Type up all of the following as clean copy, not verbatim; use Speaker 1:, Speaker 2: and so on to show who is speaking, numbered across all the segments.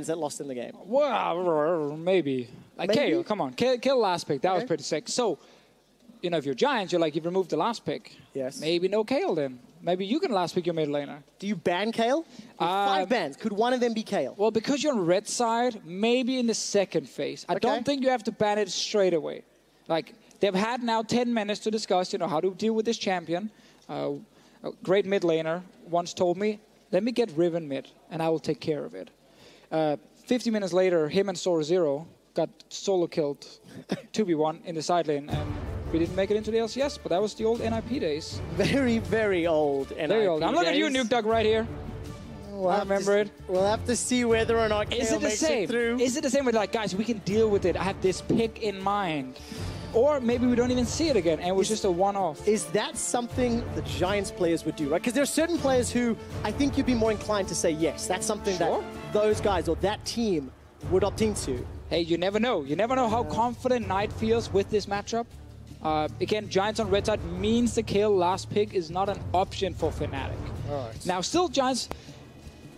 Speaker 1: that lost in the game.
Speaker 2: Well, maybe. Like Kayle, come on. Kayle last pick. That was pretty sick. So, you know, if you're Giants, you're like, you've removed the last pick.
Speaker 1: Yes.
Speaker 2: Maybe no Kayle then. Maybe you can last pick your mid laner.
Speaker 1: Do you ban Kayle? 5 bans. Could one of them be Kayle?
Speaker 2: Well, because you're on red side, maybe in the second phase. I don't think you have to ban it straight away. Like, they've had now 10 minutes to discuss, you know, how to deal with this champion. A great mid laner once told me, let me get Riven mid, and I will take care of it. 50 minutes later, him and Sora Zero got solo killed 2v1 in the side lane, and we didn't make it into the LCS, but that was the old NIP days.
Speaker 1: Very, very old NIP
Speaker 2: Very old. I'm looking at you, Nuke Duck, right here. I remember it.
Speaker 1: We'll have to see whether or not Kayle makes it through.
Speaker 2: Is it the same with like, guys, we can deal with it. I have this pick in mind. Or maybe we don't even see it again, and it was just a one-off. Is
Speaker 1: that something the Giants players would do, right? Because there are certain players who I think you'd be more inclined to say, yes, that's something that those guys or that team would opt into.
Speaker 2: Hey, you never know. You never know how confident Knight feels with this matchup. Again, Giants on red side means the Kayle last pick is not an option for Fnatic.
Speaker 1: All right.
Speaker 2: Now, still, Giants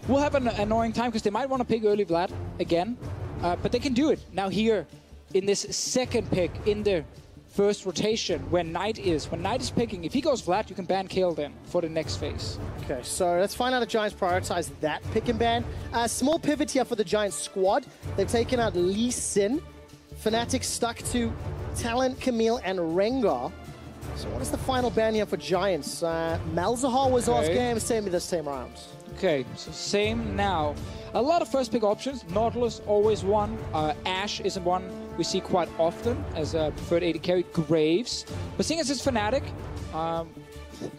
Speaker 2: will have an annoying time because they might want to pick early Vlad again, but they can do it. Now here, in this second pick in the first rotation, where Knight is. When Knight is picking, if he goes Vlad, you can ban Kayle then for the next phase.
Speaker 1: Okay, so let's find out if Giants prioritize that pick and ban. Small pivot here for the Giants squad. They've taken out Lee Sin. Fnatic stuck to Talon, Camille, and Rengar. So what is the final ban here for Giants? Malzahar was off game, same this time around.
Speaker 2: Okay, so same now. A lot of first pick options. Nautilus, always one. Ashe isn't one we see quite often as a preferred AD carry. Graves. But seeing as it's Fnatic,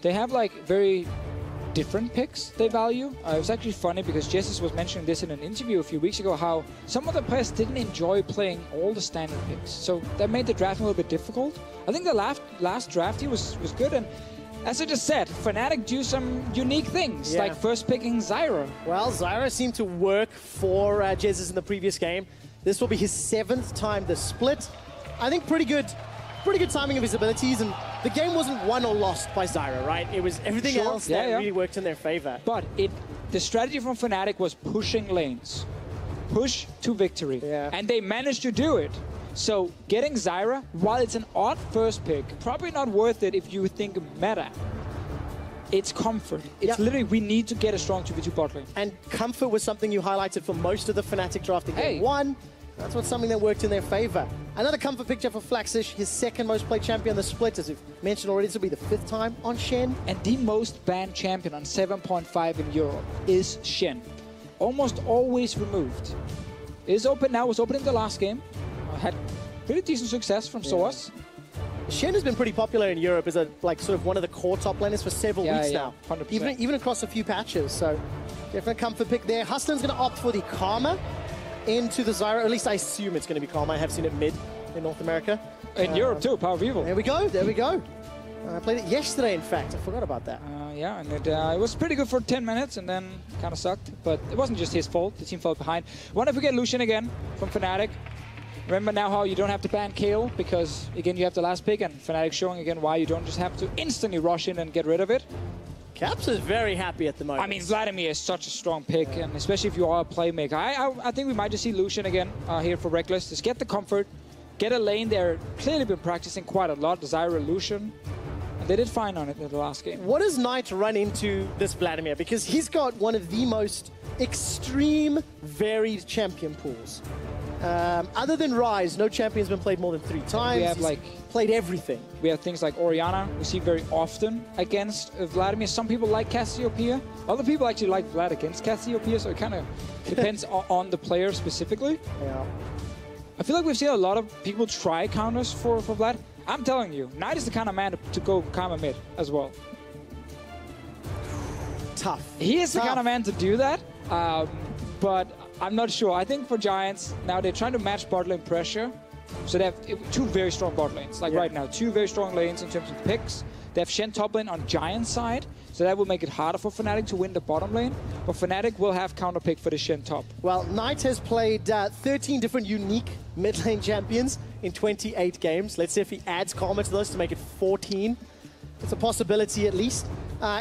Speaker 2: they have like very different picks they value. It was actually funny because Jesus was mentioning this in an interview a few weeks ago, how some of the players didn't enjoy playing all the standard picks. So that made the draft a little bit difficult. I think the last draft here was good, and as I just said, Fnatic do some unique things, like first picking Zyra.
Speaker 1: Well, Zyra seemed to work for Jesus in the previous game. This will be his 7th time this split. I think pretty good timing of his abilities, and the game wasn't won or lost by Zyra, right? It was everything else that really worked in their favor.
Speaker 2: But the strategy from Fnatic was pushing lanes. Push to victory. And they managed to do it. So getting Zyra, while it's an odd first pick, probably not worth it if you think meta. It's comfort. It's literally, we need to get a strong 2v2 bot lane.
Speaker 1: And comfort was something you highlighted for most of the Fnatic draft in game 1. That's what's something that worked in their favor. Another comfort picture for Flaxish, his 2nd most played champion on the split, as we've mentioned already. This will be the 5th time on Shen.
Speaker 2: And the most banned champion on 7.5 in Europe is Shen. Almost always removed. Is open now, was open in the last game. Had pretty decent success from Soas.
Speaker 1: Shen has been pretty popular in Europe as sort of one of the core top laners for several weeks now.
Speaker 2: 100%.
Speaker 1: Even across a few patches. So definitely comfort pick there. Hustlin's going to opt for the Karma into the Zyra. Or at least I assume it's going to be Karma. I have seen it mid in North America.
Speaker 2: In Europe too, Power of Evil.
Speaker 1: There we go. There we go. I played it yesterday, in fact. I forgot about that.
Speaker 2: Yeah, and it was pretty good for 10 minutes and then kind of sucked. But it wasn't just his fault. The team fell behind. Wonder if we get Lucian again from Fnatic. Remember now how you don't have to ban Kayle because, again, you have the last pick, and Fnatic showing again why you don't just have to instantly rush in and get rid of it.
Speaker 1: Caps is very happy at the moment.
Speaker 2: I mean, Vladimir is such a strong pick, and especially if you are a playmaker. I think we might just see Lucian again here for Reckless. Just get the comfort, get a lane. They're clearly been practicing quite a lot, Zyra, Lucian. And they did fine on it in the last game.
Speaker 1: What does Knight run into this Vladimir? Because he's got one of the most extreme, varied champion pools. Other than Rise, no champion's been played more than 3 times.
Speaker 2: We have
Speaker 1: played everything.
Speaker 2: We have things like Orianna, we see very often against Vladimir. Some people like Cassiopeia. Other people actually like Vlad against Cassiopeia, so it kind of depends on the player specifically.
Speaker 1: Yeah.
Speaker 2: I feel like we've seen a lot of people try counters for Vlad. I'm telling you, Knight is the kind of man to go Karma mid as well.
Speaker 1: Tough.
Speaker 2: He is the kind of man to do that, but I'm not sure. I think for Giants, now they're trying to match bot lane pressure. So they have 2 very strong bot lanes. Right now, 2 very strong lanes in terms of picks. They have Shen top lane on Giants side, so that will make it harder for Fnatic to win the bottom lane. But Fnatic will have counter pick for the Shen top.
Speaker 1: Well, Knight has played 13 different unique mid lane champions in 28 games. Let's see if he adds Karma to those to make it 14. It's a possibility at least.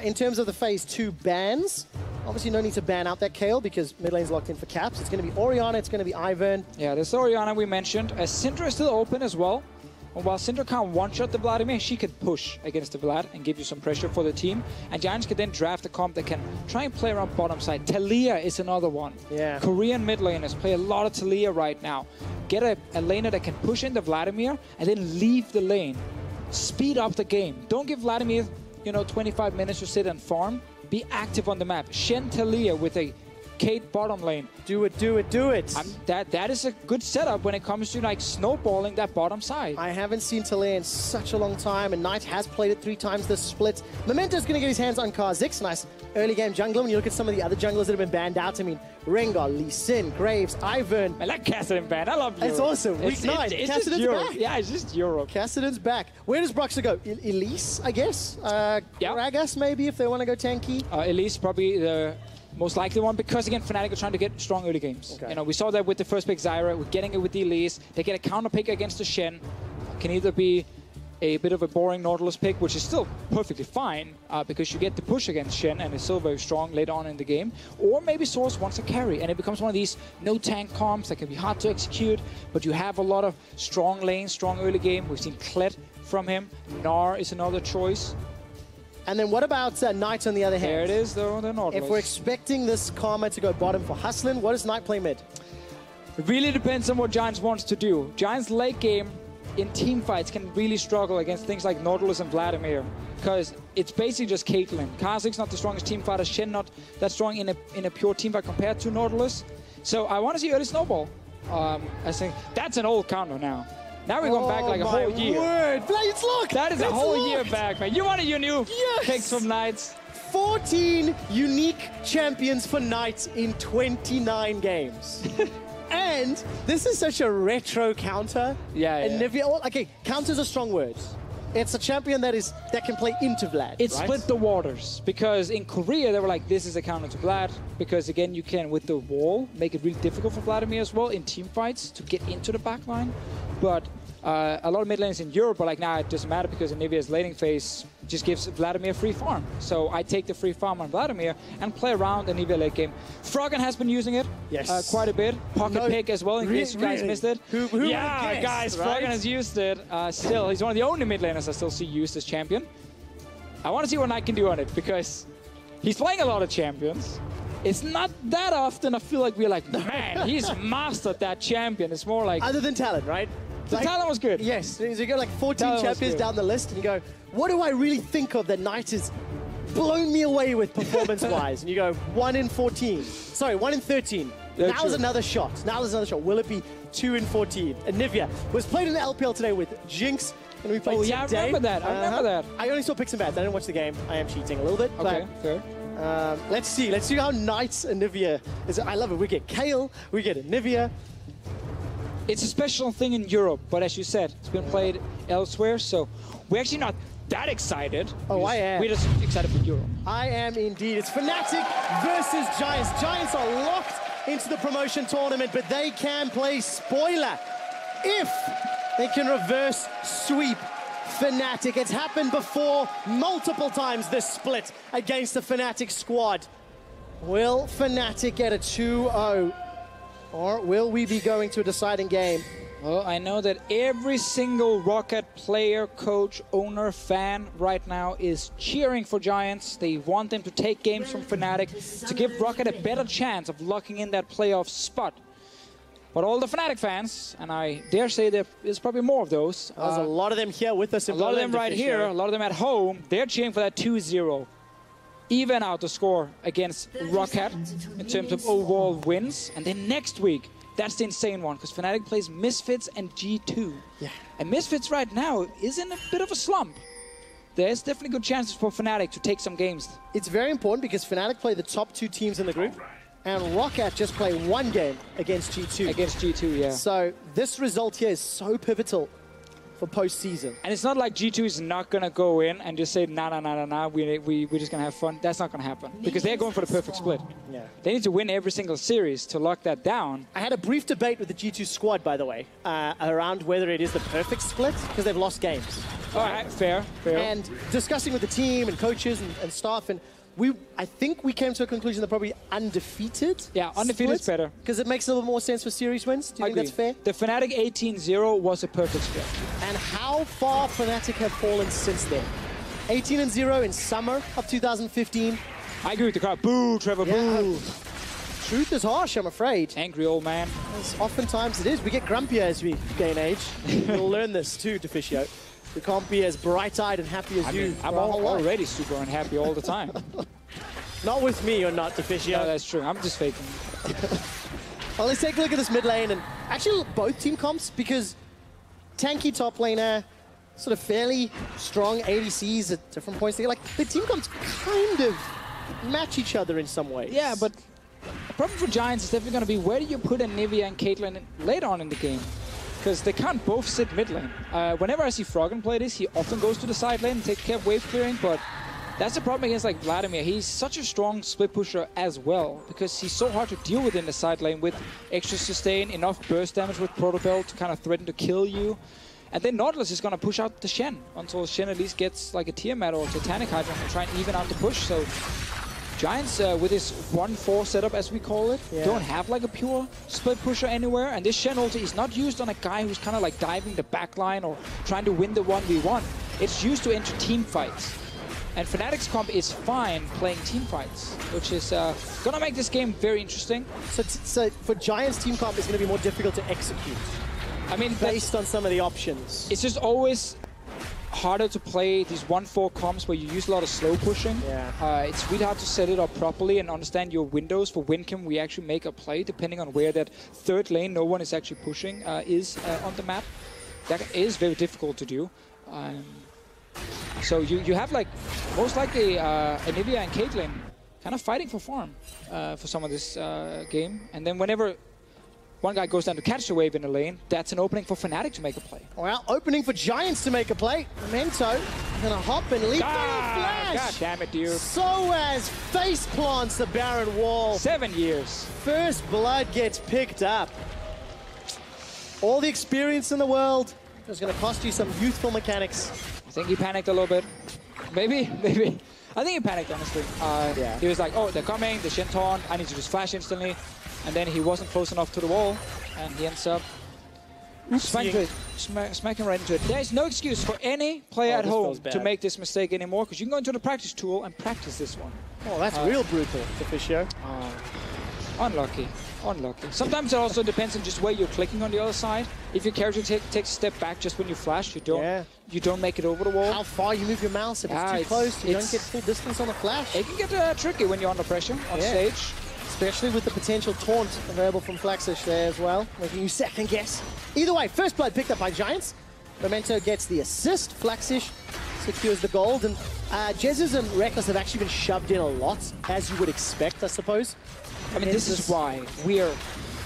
Speaker 1: In terms of the phase 2 bans, Obviously, no need to ban out that Kayle because mid lane's locked in for caps. It's going to be Orianna, it's going to be Ivern.
Speaker 2: Yeah, there's Orianna we mentioned. Syndra is still open as well. And while Syndra can't one-shot the Vladimir, she can push against the Vlad and give you some pressure for the team. And Giants can then draft a comp that can try and play around bottom side. Talia is another one.
Speaker 1: Yeah.
Speaker 2: Korean mid laners play a lot of Talia right now. Get a laner that can push in the Vladimir and then leave the lane. Speed up the game. Don't give Vladimir, 25 minutes to sit and farm. Be active on the map. Shen Talia with a Kate bottom lane.
Speaker 1: Do it, do it, do it.
Speaker 2: That is a good setup when it comes to like snowballing that bottom side.
Speaker 1: I haven't seen Talia in such a long time, and Knight has played it 3 times this split. Memento's going to get his hands on Kha'Zix. Nice early game jungler. When you look at some of the other junglers that have been banned out, I mean, Rengar, Lee Sin, Graves, Ivern.
Speaker 2: I like Kassadin ban. I love Europe.
Speaker 1: It's awesome. Week 9. Kassadin's back.
Speaker 2: Yeah, it's just Europe.
Speaker 1: Kassadin's back. Where does Broxer go? Elise, I guess? Gragas, maybe, if they want to go tanky?
Speaker 2: Elise probably the most likely one, because again, Fnatic are trying to get strong early games.
Speaker 1: Okay.
Speaker 2: We saw that with the first pick Zyra. We're getting it with the Elise. They get a counter pick against the Shen. Can either be a bit of a boring Nautilus pick, which is still perfectly fine because you get the push against Shen and it's still very strong later on in the game. Or maybe Source wants a carry and it becomes one of these no tank comps that can be hard to execute, but you have a lot of strong lanes, strong early game. We've seen Kled from him. Gnar is another choice.
Speaker 1: And then what about Knight on the other hand?
Speaker 2: There it is, though, the Nautilus.
Speaker 1: If we're expecting this Karma to go bottom for Hustlin, what does Knight play mid?
Speaker 2: It really depends on what Giants wants to do. Giants late game in team fights can really struggle against things like Nautilus and Vladimir, because it's basically just Caitlyn. Kha'Zix not the strongest team fighter, Shen not that strong in a pure team fight compared to Nautilus. So I want to see early snowball. I think that's an old counter now. Now we're going back like a whole year.
Speaker 1: Word. It's locked.
Speaker 2: That is a whole year back, man. You wanted your new picks from Knights.
Speaker 1: 14 unique champions for Knights in 29 games. And this is such a retro counter.
Speaker 2: Yeah.
Speaker 1: Okay, counter's a strong word. It's a champion that can play into Vlad.
Speaker 2: It split the waters, because in Korea they were like, this is a counter to Vlad, because again you can with the wall make it really difficult for Vladimir as well in team fights to get into the backline. But a lot of mid lanes in Europe are like, nah, it doesn't matter because Anivia's laning phase just gives Vladimir free farm. So I take the free farm on Vladimir and play around Anivia late game. Froggen has been using it quite a bit. Pocket pick as well, in case you guys missed it.
Speaker 1: Who
Speaker 2: guys, right? Froggen has used it. Still, he's one of the only mid laners I still see used as champion. I want to see what Knight can do on it, because he's playing a lot of champions. It's not that often I feel like we're like, man, he's mastered that champion. It's more like...
Speaker 1: Other than Talon, right?
Speaker 2: The Talon was good.
Speaker 1: Yes, so you go like 14 champions down the list and you go, what do I really think of that Knight has blown me away with performance-wise? And you go, 1 in 14. Sorry, 1 in 13. Now's another shot. Will it be 2 in 14? And Nivea was played in the LPL today with Jinx. And we played
Speaker 2: I remember that. I remember that.
Speaker 1: I only saw picks and bats. I didn't watch the game. I am cheating a little bit.
Speaker 2: Okay, fair.
Speaker 1: Let's see how Knights and Nivea is. I love it. We get Kayle, we get Nivea.
Speaker 2: It's a special thing in Europe, but as you said, it's been played elsewhere, so we're actually not that excited.
Speaker 1: I am.
Speaker 2: We're just excited for Europe.
Speaker 1: I am indeed. It's Fnatic versus Giants. Giants are locked into the promotion tournament, but they can play spoiler if they can reverse sweep Fnatic. It's happened before multiple times this split against the Fnatic squad. Will Fnatic get a 2-0? Or will we be going to a deciding game?
Speaker 2: Well, I know that every single Rocket player, coach, owner, fan right now is cheering for Giants. They want them to take games from Fnatic to give Rocket a better chance of locking in that playoff spot. But all the Fnatic fans, and I dare say there is probably more of those.
Speaker 1: There's a lot of them here with us in Berlin.
Speaker 2: A lot of them right here, a lot of them at home. They're cheering for that 2-0. Even out the score against Rocket in terms of overall wins. And then next week, that's the insane one, because Fnatic plays Misfits and G2.
Speaker 1: Yeah.
Speaker 2: And Misfits right now is in a bit of a slump. There's definitely good chances for Fnatic to take some games.
Speaker 1: It's very important because Fnatic play the top 2 teams in the group, and Rocket just play 1 game against G2.
Speaker 2: Against G2, yeah.
Speaker 1: So this result here is so pivotal for postseason.
Speaker 2: And it's not like G2 is not going to go in and just say, nah, we're just going to have fun. That's not going to happen, because they're going for the perfect split.
Speaker 1: Yeah.
Speaker 2: They need to win every single series to lock that down.
Speaker 1: I had a brief debate with the G2 squad, by the way, around whether it is the perfect split, because they've lost games.
Speaker 2: All right, fair.
Speaker 1: And discussing with the team and coaches and staff, and I think we came to a conclusion that probably undefeated.
Speaker 2: Yeah, undefeated is better.
Speaker 1: Because it makes a little more sense for series wins. Do you think that's fair?
Speaker 2: The Fnatic 18-0 was a perfect split.
Speaker 1: And how far Fnatic have fallen since then? 18-0 in summer of 2015.
Speaker 2: I agree with the crowd. Boo, Trevor, boo.
Speaker 1: Truth is harsh, I'm afraid.
Speaker 2: Angry old man.
Speaker 1: As oftentimes it is. We get grumpier as we gain age. You'll learn this too, Deficio. We can't be as bright-eyed and happy as you.
Speaker 2: I'm already super unhappy all the time.
Speaker 1: Not with me, you're not, Deficio.
Speaker 2: No, that's true. I'm just faking.
Speaker 1: Well, let's take a look at this mid lane, and actually both team comps, because tanky top laner, sort of fairly strong ADCs at different points. Like, the team comps kind of match each other in some ways.
Speaker 2: Yeah, but the problem for Giants is definitely going to be where do you put a Nivea and Caitlyn later on in the game? Because they can't both sit mid lane. Whenever I see Froggen play this, he often goes to the side lane and takes care of wave clearing, but that's the problem against like Vladimir. He's such a strong split pusher as well, because he's so hard to deal with in the side lane with extra sustain, enough burst damage with Protobell to kind of threaten to kill you. And then Nautilus is going to push out the Shen until Shen at least gets like a Tiamat or Titanic Hydra and try and even out the push. So Giants, with this 1-4 setup, as we call it, don't have like a pure split pusher anywhere. And this Shen ulti is not used on a guy who's kind of like diving the backline or trying to win the 1v1. It's used to enter team fights. And Fnatic's comp is fine playing team fights, which is going to make this game very interesting.
Speaker 1: So for Giants, team comp is going to be more difficult to execute.
Speaker 2: I mean,
Speaker 1: based on some of the options.
Speaker 2: It's just always harder to play these 1-4 comps where you use a lot of slow pushing.
Speaker 1: Yeah.
Speaker 2: It's really hard to set it up properly and understand your windows for when can we actually make a play, depending on where that third lane no one is actually pushing is on the map. That is very difficult to do. So you have like most likely Nivea and Caitlyn kind of fighting for farm for some of this game, and then whenever one guy goes down to catch the wave in the lane, that's an opening for Fnatic to make a play.
Speaker 1: Well, opening for Giants to make a play. Memento gonna hop and leap on a flash.
Speaker 2: God damn it, dude.
Speaker 1: So as face plants the Baron wall.
Speaker 2: 7 years.
Speaker 1: First blood gets picked up. All the experience in the world is gonna cost you some youthful mechanics.
Speaker 2: I think he panicked a little bit. Maybe. I think he panicked, honestly. He was like, oh, they're coming, the Shen taunt, I need to just flash instantly. And then he wasn't close enough to the wall, and he ends up smacking right into it. There is no excuse for any player at home to make this mistake anymore, because you can go into the practice tool and practice this one.
Speaker 1: Oh, that's real brutal, Deficio.
Speaker 2: Unlucky. Sometimes it also depends on just where you're clicking on the other side. If your character takes a step back just when you flash, you don't make it over the wall.
Speaker 1: How far you move your mouse, if it's too close, you don't get full distance on the flash.
Speaker 2: It can get tricky when you're under pressure on stage.
Speaker 1: Especially with the potential taunt available from Flaxish there as well, making you second guess. Either way, first blood picked up by Giants. Memento gets the assist. Flaxish secures the gold, and Jesus and Reckless have actually been shoved in a lot, as you would expect, I suppose.
Speaker 2: I mean, this is why we are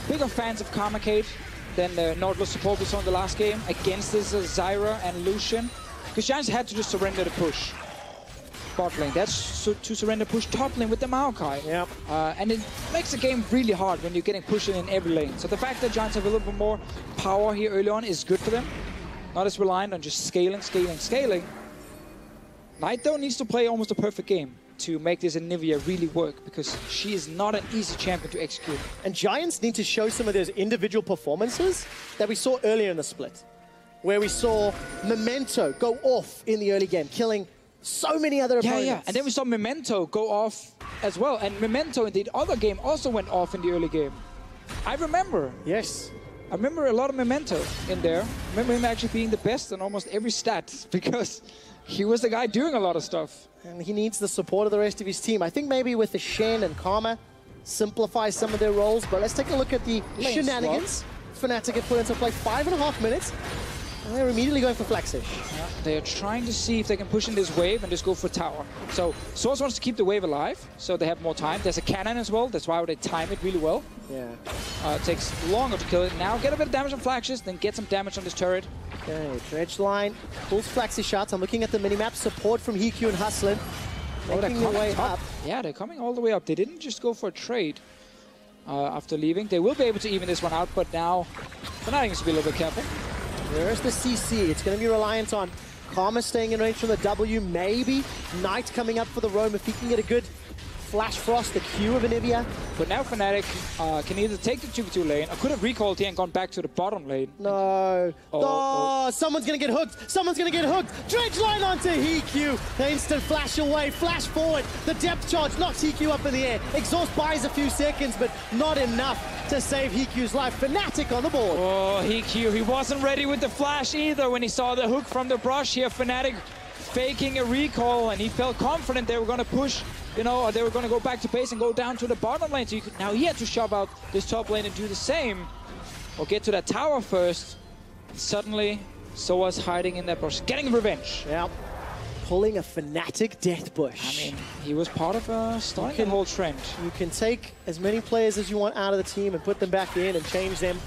Speaker 2: bigger fans of Karmacade than the Nautilus support we saw in the last game against this Zyra and Lucian, because Giants had to just surrender the push. Bot lane, that's to surrender push top lane with the Maokai.
Speaker 1: Yep.
Speaker 2: And it makes the game really hard when you're getting pushed in every lane. So the fact that Giants have a little bit more power here early on is good for them. Not as reliant on just scaling. Knight, though, needs to play almost a perfect game to make this Nivea really work, because she is not an easy champion to execute.
Speaker 1: And Giants need to show some of those individual performances that we saw earlier in the split, where we saw Memento go off in the early game, killing so many other opponents.
Speaker 2: Yeah, and then we saw Memento go off as well. And Memento in the other game also went off in the early game. I remember.
Speaker 1: Yes.
Speaker 2: I remember a lot of Memento in there. I remember him actually being the best in almost every stat, because he was the guy doing a lot of stuff.
Speaker 1: And he needs the support of the rest of his team. I think maybe with the Shen and Karma, simplify some of their roles. But let's take a look at the shenanigans Fnatic have put into play. 5.5 minutes. And they're immediately going for Flaxish.
Speaker 2: Yeah, they are trying to see if they can push in this wave and just go for tower. So Source wants to keep the wave alive, so they have more time. There's a cannon as well. That's why they time it really well.
Speaker 1: Yeah.
Speaker 2: It takes longer to kill it. Now get a bit of damage on Flaxish, then get some damage on this turret.
Speaker 1: Okay, Dredge line pulls Flaxish shots. I'm looking at the minimap. Support from Hikyu and Hustlin. Making their way up.
Speaker 2: Yeah, they're coming all the way up. They didn't just go for a trade after leaving. They will be able to even this one out, but now Fnatic needs to be a little bit careful.
Speaker 1: There's the CC. It's going to be reliant on Karma staying in range from the W, maybe. Knight coming up for the roam if he can get a good Flash Frost, the Q of Anivia.
Speaker 2: But now Fnatic can either take the 2v2 lane, or could have recalled here and gone back to the bottom lane.
Speaker 1: No. Oh, someone's going to get hooked. Someone's going to get hooked. Dredge line onto Heq. The instant flash away, flash forward. The depth charge knocks Heq up in the air. Exhaust buys a few seconds, but not enough to save Heq's life. Fnatic on the board.
Speaker 2: Oh, Heq, he wasn't ready with the flash either when he saw the hook from the brush here. Fnatic faking a recall, and he felt confident they were going to push, you know, or they were going to go back to base and go down to the bottom lane. So now he had to shove out this top lane and do the same, or get to that tower first. Suddenly, Soa's hiding in that bush, getting revenge.
Speaker 1: Yeah, pulling a Fnatic death bush.
Speaker 2: I mean, he was part of starting the whole trend.
Speaker 1: You can take as many players as you want out of the team and put them back in and change them.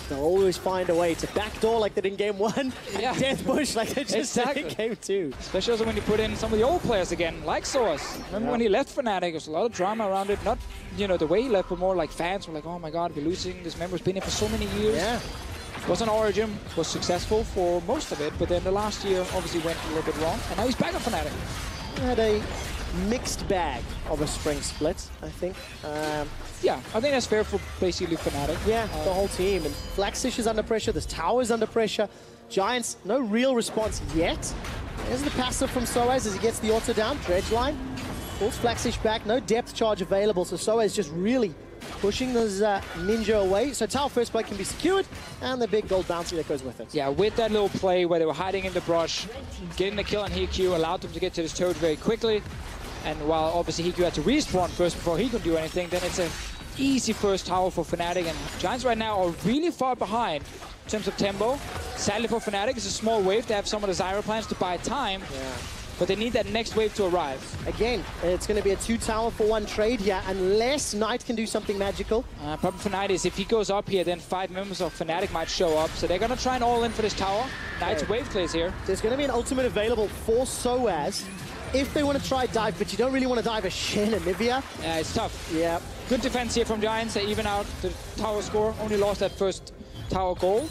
Speaker 1: They'll always find a way to backdoor like they did in game 1,
Speaker 2: yeah.
Speaker 1: and death bush like they just did in game 2.
Speaker 2: Especially also when you put in some of the old players again, like Soas. Remember when he left Fnatic, there was a lot of drama around it. Not, you know, the way he left, but more like fans were like, oh my god, we're losing this member's been here for so many years.
Speaker 1: Yeah.
Speaker 2: Was on Origin, was successful for most of it, but then the last year obviously went a little bit wrong, and now he's back on Fnatic.
Speaker 1: He had a mixed bag of a spring split, I think.
Speaker 2: Yeah, I think that's fair for basically Fnatic.
Speaker 1: Yeah, the whole team. And Flaxish is under pressure, this tower's under pressure. Giants, no real response yet. There's the passive from Soaz as he gets the auto down, dredge line. Pulls Flaxish back, no depth charge available, so Soaz just really pushing this ninja away. So tower first play can be secured, and the big gold bouncy that goes with it.
Speaker 2: Yeah, with that little play where they were hiding in the brush, getting the kill on Heq allowed them to get to this turret very quickly. And while obviously Heq had to respawn first before he could do anything, then it's an easy first tower for Fnatic. And Giants right now are really far behind in terms of tempo. Sadly for Fnatic, it's a small wave. They have some of the Zyra plans to buy time. Yeah. But they need that next wave to arrive.
Speaker 1: Again, it's going to be a 2-tower for 1 trade here, unless Knight can do something magical.
Speaker 2: Problem for Knight is if he goes up here, then 5 members of Fnatic might show up. So they're going to try and all in for this tower. Knight's wave clears here.
Speaker 1: There's going to be an ultimate available for Soaz if they want to try dive, but you don't really want to dive a Shen and Nivea.
Speaker 2: Yeah, it's tough.
Speaker 1: Yeah.
Speaker 2: Good defense here from Giants. They even out the tower score. Only lost that first tower gold.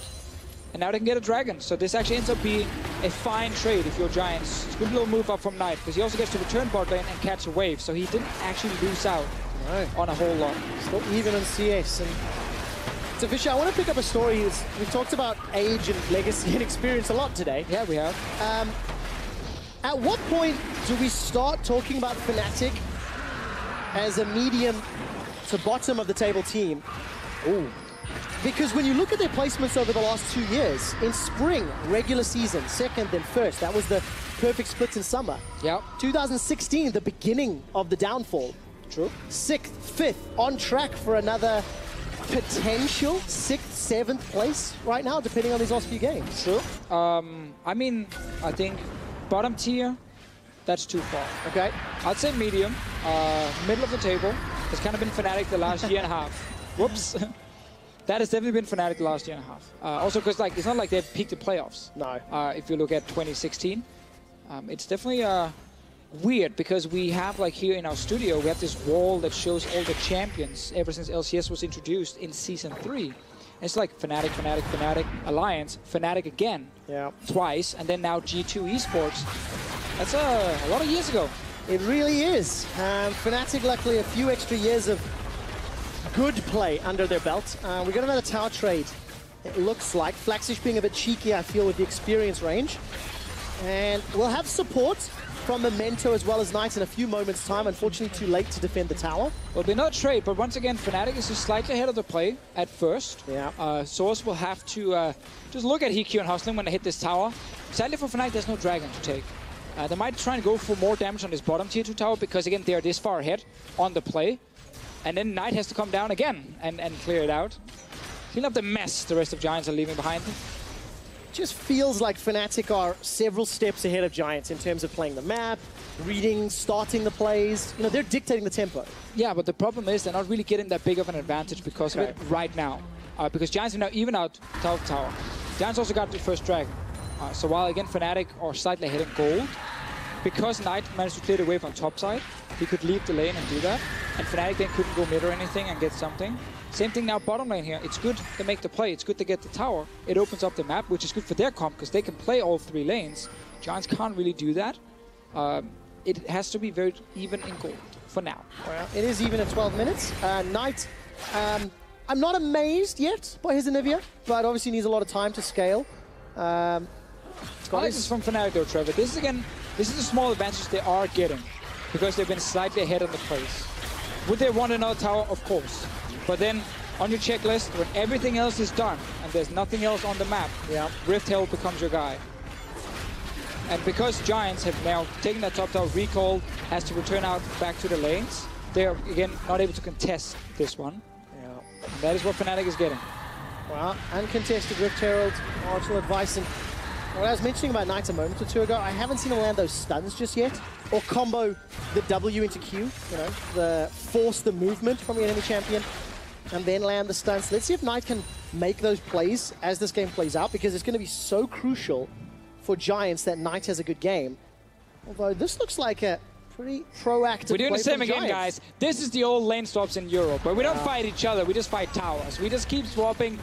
Speaker 2: And now they can get a dragon. So this actually ends up being a fine trade if you're Giants. It's a good little move up from Knight, because he also gets to return bot lane and catch a wave. So he didn't actually lose out on a whole lot.
Speaker 1: Still even on CS. And so Fisher, I want to pick up a story. We've talked about age and legacy and experience a lot today.
Speaker 2: Yeah, we have.
Speaker 1: At what point do we start talking about Fnatic as a medium to bottom of the table team? Ooh. Because when you look at their placements over the last 2 years, in spring, regular season, second then first, that was the perfect split in summer.
Speaker 2: Yep.
Speaker 1: 2016, the beginning of the downfall. True. 6th, 5th, on track for another potential 6th, 7th place right now, depending on these last few games.
Speaker 2: True. I mean, I think bottom tier, that's too far.
Speaker 1: Okay.
Speaker 2: I'd say medium. Middle of the table has kind of been Fnatic the last year and a half. Whoops. That has definitely been Fnatic the last year and a half. Also, because like it's not like they've peaked the playoffs.
Speaker 1: No.
Speaker 2: If you look at 2016, it's definitely weird because we have like here in our studio, we have this wall that shows all the champions ever since LCS was introduced in Season 3. It's like Fnatic, Fnatic, Fnatic, Alliance, Fnatic again, twice, and then now G2 Esports. That's a lot of years ago.
Speaker 1: It really is. Fnatic, luckily, a few extra years of good play under their belt. We got another tower trade, it looks like. Flaxish being a bit cheeky, I feel, with the experience range. And we'll have support from Memento as well as Knight in a few moments' time. Unfortunately, too late to defend the tower.
Speaker 2: Well, they're not trade, but once again, Fnatic is just slightly ahead of the play at first.
Speaker 1: Yeah.
Speaker 2: Source will have to just look at Heq and hustling when they hit this tower. Sadly for Fnatic, there's no dragon to take. They might try and go for more damage on this bottom tier 2 tower because, again, they are this far ahead on the play. And then Knight has to come down again and clear it out. Clean up the mess the rest of Giants are leaving behind them.
Speaker 1: Just feels like Fnatic are several steps ahead of Giants in terms of playing the map, reading, starting the plays. You know, they're dictating the tempo.
Speaker 2: Yeah, but the problem is they're not really getting that big of an advantage because of it right now. Because Giants are now even out tower to tower. Giants also got the first dragon. So while, again, Fnatic are slightly ahead in gold, because Knight managed to clear the wave on top side, he could leave the lane and do that. And Fnatic then couldn't go mid or anything and get something. Same thing now bottom lane here. It's good to make the play. It's good to get the tower. It opens up the map, which is good for their comp because they can play all 3 lanes. Giants can't really do that. It has to be very even in gold for now.
Speaker 1: Well, it is even at 12 minutes. Knight, I'm not amazed yet by his Anivia, but obviously needs a lot of time to scale.
Speaker 2: I like this from Fnatic though, Trevor. This is a small advantage they are getting because they've been slightly ahead of the place. Would they want another tower? Of course. But then on your checklist, when everything else is done and there's nothing else on the map, Rift Herald becomes your guy. And because Giants have now taken that top tower, recalled, has to return out back to the lanes, they are again not able to contest this one. And that is what Fnatic is getting.
Speaker 1: Well, uncontested Rift Herald, marginal advice. And what I was mentioning about Knight a moment or two ago, I haven't seen him land those stuns just yet, or combo the W into Q, you know, force the movement from the enemy champion, and then land the stuns. Let's see if Knight can make those plays as this game plays out, because it's going to be so crucial for Giants that Knight has a good game. Although this looks like a pretty proactive.
Speaker 2: We're doing the same again,
Speaker 1: Giants.
Speaker 2: guys. This is the old lane swaps in Europe, where we don't fight each other, we just fight towers. We just keep swapping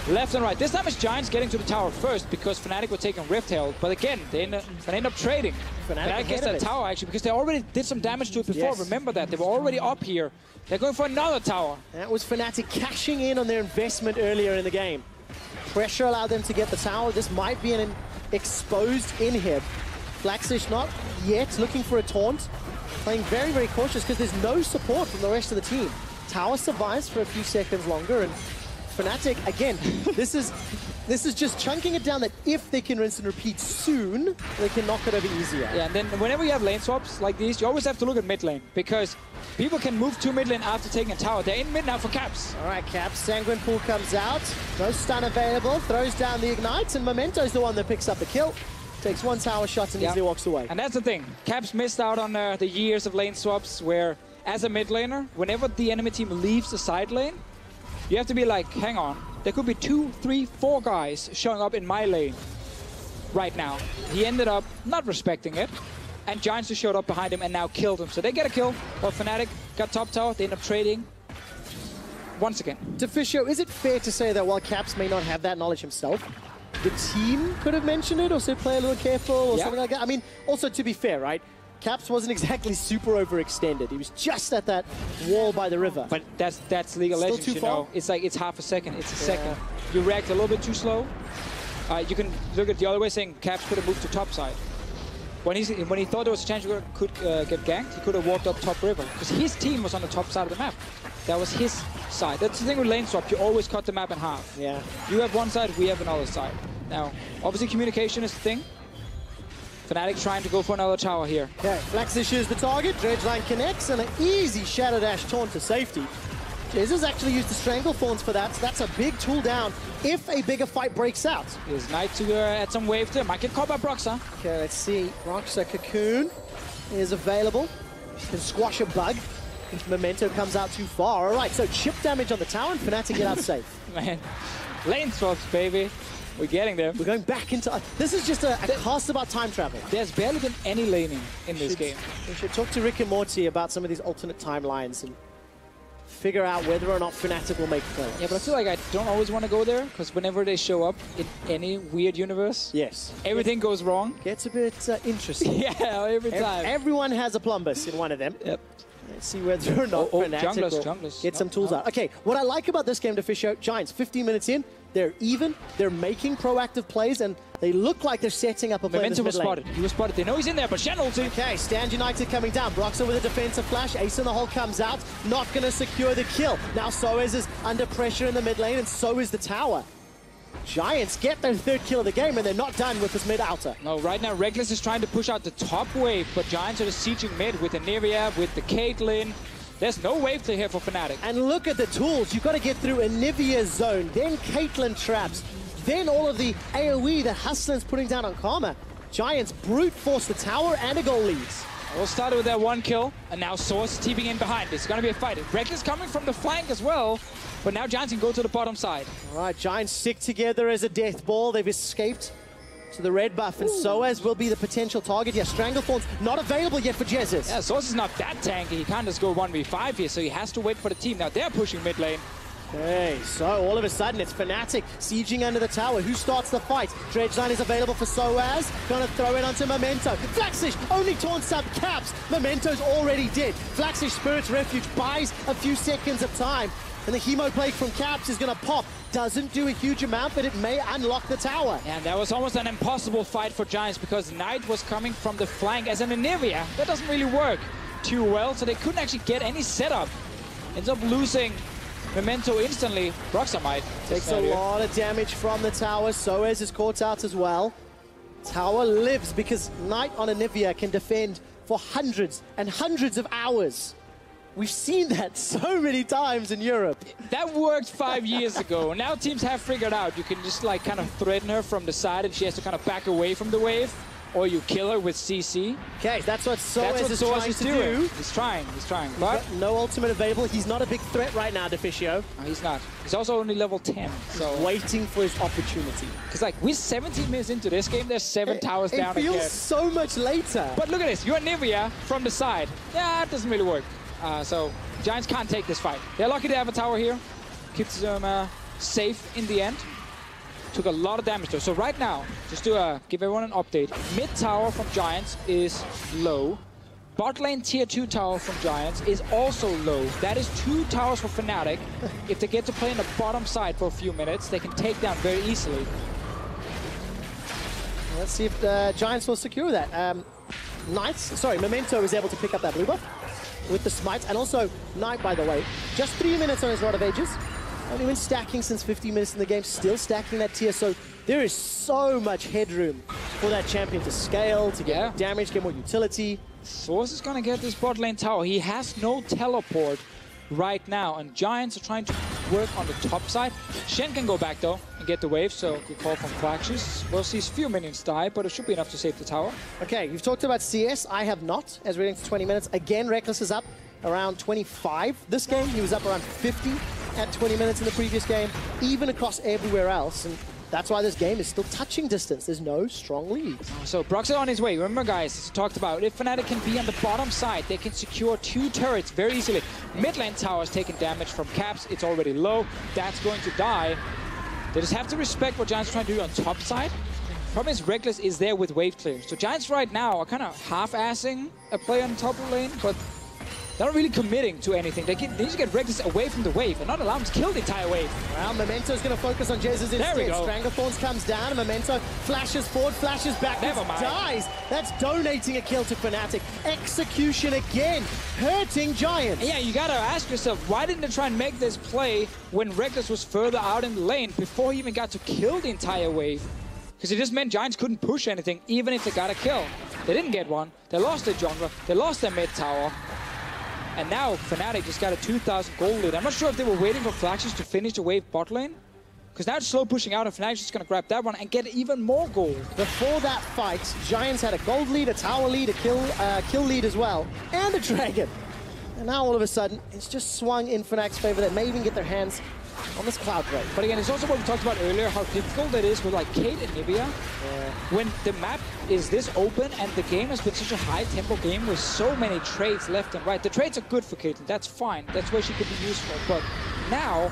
Speaker 2: left and right. This time it's Giants getting to the tower first because Fnatic were taking Rift Herald, but again, they end up trading. Fnatic gets that tower actually because they already did some damage to it before. Yes. Remember that. They were already up here. They're going for another tower.
Speaker 1: That was Fnatic cashing in on their investment earlier in the game. Pressure allowed them to get the tower. This might be an exposed inhib. Flaxish not yet looking for a taunt. Playing very, very cautious because there's no support from the rest of the team. Tower survives for a few seconds longer, and Fnatic, again, this is just chunking it down that if they can rinse and repeat soon, they can knock it over easier.
Speaker 2: Yeah, and then whenever you have lane swaps like these, you always have to look at mid lane, because people can move to mid lane after taking a tower. They're in mid now for Caps.
Speaker 1: All right, Caps, Sanguine Pool comes out. No stun available, throws down the Ignites, and Memento's the one that picks up the kill. Takes one tower shot and easily walks away.
Speaker 2: And that's the thing. Caps missed out on the years of lane swaps where, as a mid laner, whenever the enemy team leaves the side lane, you have to be like, hang on, there could be 2, 3, 4 guys showing up in my lane right now. He ended up not respecting it, and Giants just showed up behind him and now killed him. So they get a kill, while Fnatic got top tower, they end up trading once again.
Speaker 1: Deficio, is it fair to say that while Caps may not have that knowledge himself, the team could have mentioned it or said play a little careful or something like that? I mean, also to be fair, right? Caps wasn't exactly super overextended. He was just at that wall by the river.
Speaker 2: But that's League of Legends, you know. It's like, it's half a second, it's a second. You react a little bit too slow. You can look at the other way, saying Caps could have moved to top side. When he thought there was a chance he could get ganked, he could have walked up top river. Because his team was on the top side of the map. That was his side. That's the thing with lane swap, you always cut the map in half.
Speaker 1: Yeah.
Speaker 2: You have one side, we have another side. Now, obviously communication is the thing. Fnatic trying to go for another tower here.
Speaker 1: Okay, Flaxish is the target, Dredgeline connects, and an easy Shadow Dash taunt to safety. Jesus actually used the Strangle Thorns for that, so that's a big tool down if a bigger fight breaks out.
Speaker 2: Here's Knight to add some wave there. Might get caught by Broxa.
Speaker 1: Okay, let's see. Broxa Cocoon is available. Can squash a bug if Memento comes out too far. All right, so chip damage on the tower and Fnatic get out safe.
Speaker 2: Man, lane swaps, baby. We're getting there.
Speaker 1: We're going back into... this is just a cast about time travel.
Speaker 2: There's barely been any laning in this game.
Speaker 1: We should talk to Rick and Morty about some of these alternate timelines and figure out whether or not Fnatic will make plays.
Speaker 2: Yeah, but I feel like I don't always want to go there, because whenever they show up in any weird universe, everything goes wrong.
Speaker 1: Gets a bit interesting.
Speaker 2: Yeah, every time.
Speaker 1: Everyone has a Plumbus in one of them.
Speaker 2: Yep.
Speaker 1: Let's see whether or not Fnatic will get some tools out. Okay, what I like about this game, Deficio, Giants, 15 minutes in, they're even, they're making proactive plays, and they look like they're setting up a play.
Speaker 2: Memento was spotted. He was spotted. They know he's in there, but Shen ulti.
Speaker 1: Okay, Stand United coming down. Broxa with a defensive flash. Ace in the hole comes out. Not going to secure the kill. Now Soez is under pressure in the mid lane, and so is the tower. Giants get their third kill of the game, and they're not done with this mid outer.
Speaker 2: No, right now Reckless is trying to push out the top wave, but Giants are just sieging mid with the Nivea, with the Caitlyn. There's no wave clear here for Fnatic.
Speaker 1: And look at the tools. You've got to get through a Nivea zone, then Caitlyn traps, then all of the AoE that Hustler's putting down on Karma. Giants brute force the tower and a goal leads.
Speaker 2: We'll start with that one kill, and now Source TPing in behind. It's going to be a fight. Reckless coming from the flank as well, but now Giants can go to the bottom side.
Speaker 1: All right, Giants stick together as a death ball. They've escaped to the red buff, and Soez will be the potential target here. Stranglethorn's not available yet for Jesus.
Speaker 2: Yeah, Source is not that tanky. He can't just go 1v5 here, so he has to wait for the team. Now they're pushing mid lane.
Speaker 1: Okay, so all of a sudden it's Fnatic sieging under the tower. Who starts the fight? Dredgeline is available for Soaz. Gonna throw it onto Memento. Flaxish only taunts up Caps. Memento's already dead. Flaxish Spirit's Refuge buys a few seconds of time. And the Hemo Plague from Caps is gonna pop. Doesn't do a huge amount, but it may unlock the tower.
Speaker 2: And that was almost an impossible fight for Giants because Knight was coming from the flank as an Anivia. That doesn't really work too well, so they couldn't actually get any setup. Ends up losing Memento instantly. Broxamite
Speaker 1: takes a lot of damage from the tower. Soaz is caught out as well. Tower lives because Knight on Anivia can defend for hundreds and hundreds of hours. We've seen that so many times in Europe.
Speaker 2: That worked 5 years ago. Now teams have figured out you can just like kind of threaten her from the side and she has to kind of back away from the wave. Or you kill her with CC.
Speaker 1: Okay, that's what Soaz is trying to do.
Speaker 2: He's trying. But
Speaker 1: no ultimate available. He's not a big threat right now, Deficio.
Speaker 2: No, he's not. He's also only level 10. So
Speaker 1: waiting for his opportunity.
Speaker 2: Because like we're 17 minutes into this game, there's 7 towers down again.
Speaker 1: It feels so much later.
Speaker 2: But look at this. You're Nivea from the side. Yeah, it doesn't really work. So Giants can't take this fight. They're lucky to have a tower here. Keeps them safe in the end. Took a lot of damage though. So right now, just to give everyone an update, mid tower from Giants is low. Bot lane tier 2 tower from Giants is also low. That is 2 towers for Fnatic. If they get to play in the bottom side for a few minutes, they can take down very easily.
Speaker 1: Let's see if the Giants will secure that. Memento is able to pick up that blue buff with the smite, and also Knight, by the way, just 3 minutes on his Rod of Ages. Only been stacking since 50 minutes in the game, still stacking that tier, so there is so much headroom for that champion to scale, to get more damage, get more utility.
Speaker 2: Source is gonna get this bot lane tower. He has no teleport right now, and Giants are trying to work on the top side. Shen can go back though and get the wave, so good call from Flaxus. We'll see a few minions die, but it should be enough to save the tower.
Speaker 1: Okay, you've talked about CS. I have not, as we're getting to 20 minutes. Again, Reckless is up around 25 this game. He was up around 50 at 20 minutes in the previous game, even across everywhere else. And that's why this game is still touching distance. There's no strong lead.
Speaker 2: So Brox is on his way. Remember, guys, as talked about, if Fnatic can be on the bottom side, they can secure 2 turrets very easily. Mid lane tower is taking damage from Caps. It's already low. That's going to die. They just have to respect what Giants are trying to do on top side. Problem is, Reckless is there with wave clear. So Giants right now are kind of half-assing a play on top lane, but they're not really committing to anything. They need to get Reckless away from the wave and not allow him to kill the entire wave.
Speaker 1: Well, Memento's going to focus on Jez's instead.
Speaker 2: There we go.
Speaker 1: Stranglethorns comes down, and Memento flashes forward, flashes back,
Speaker 2: Never mind.
Speaker 1: Dies. That's donating a kill to Fnatic. Execution again, hurting Giants.
Speaker 2: Yeah, you got to ask yourself, why didn't they try and make this play when Reckless was further out in the lane before he even got to kill the entire wave? Because it just meant Giants couldn't push anything, even if they got a kill. They didn't get one. They lost their jungler. They lost their mid tower. And now Fnatic just got a 2,000 gold lead. I'm not sure if they were waiting for Flaxus to finish the wave bot lane. Because now it's slow pushing out and Fnatic's just going to grab that one and get even more gold.
Speaker 1: Before that fight, Giants had a gold lead, a tower lead, a kill lead as well, and a dragon. And now all of a sudden, it's just swung in Fnatic's favor. They may even get their hands on this Cloud Drake.
Speaker 2: But again, it's also what we talked about earlier, how difficult it is with like Kate and Nivea. When the map is this open and the game has been such a high tempo game with so many trades left and right. The trades are good for Caitlyn, that's fine. That's where she could be useful. But now,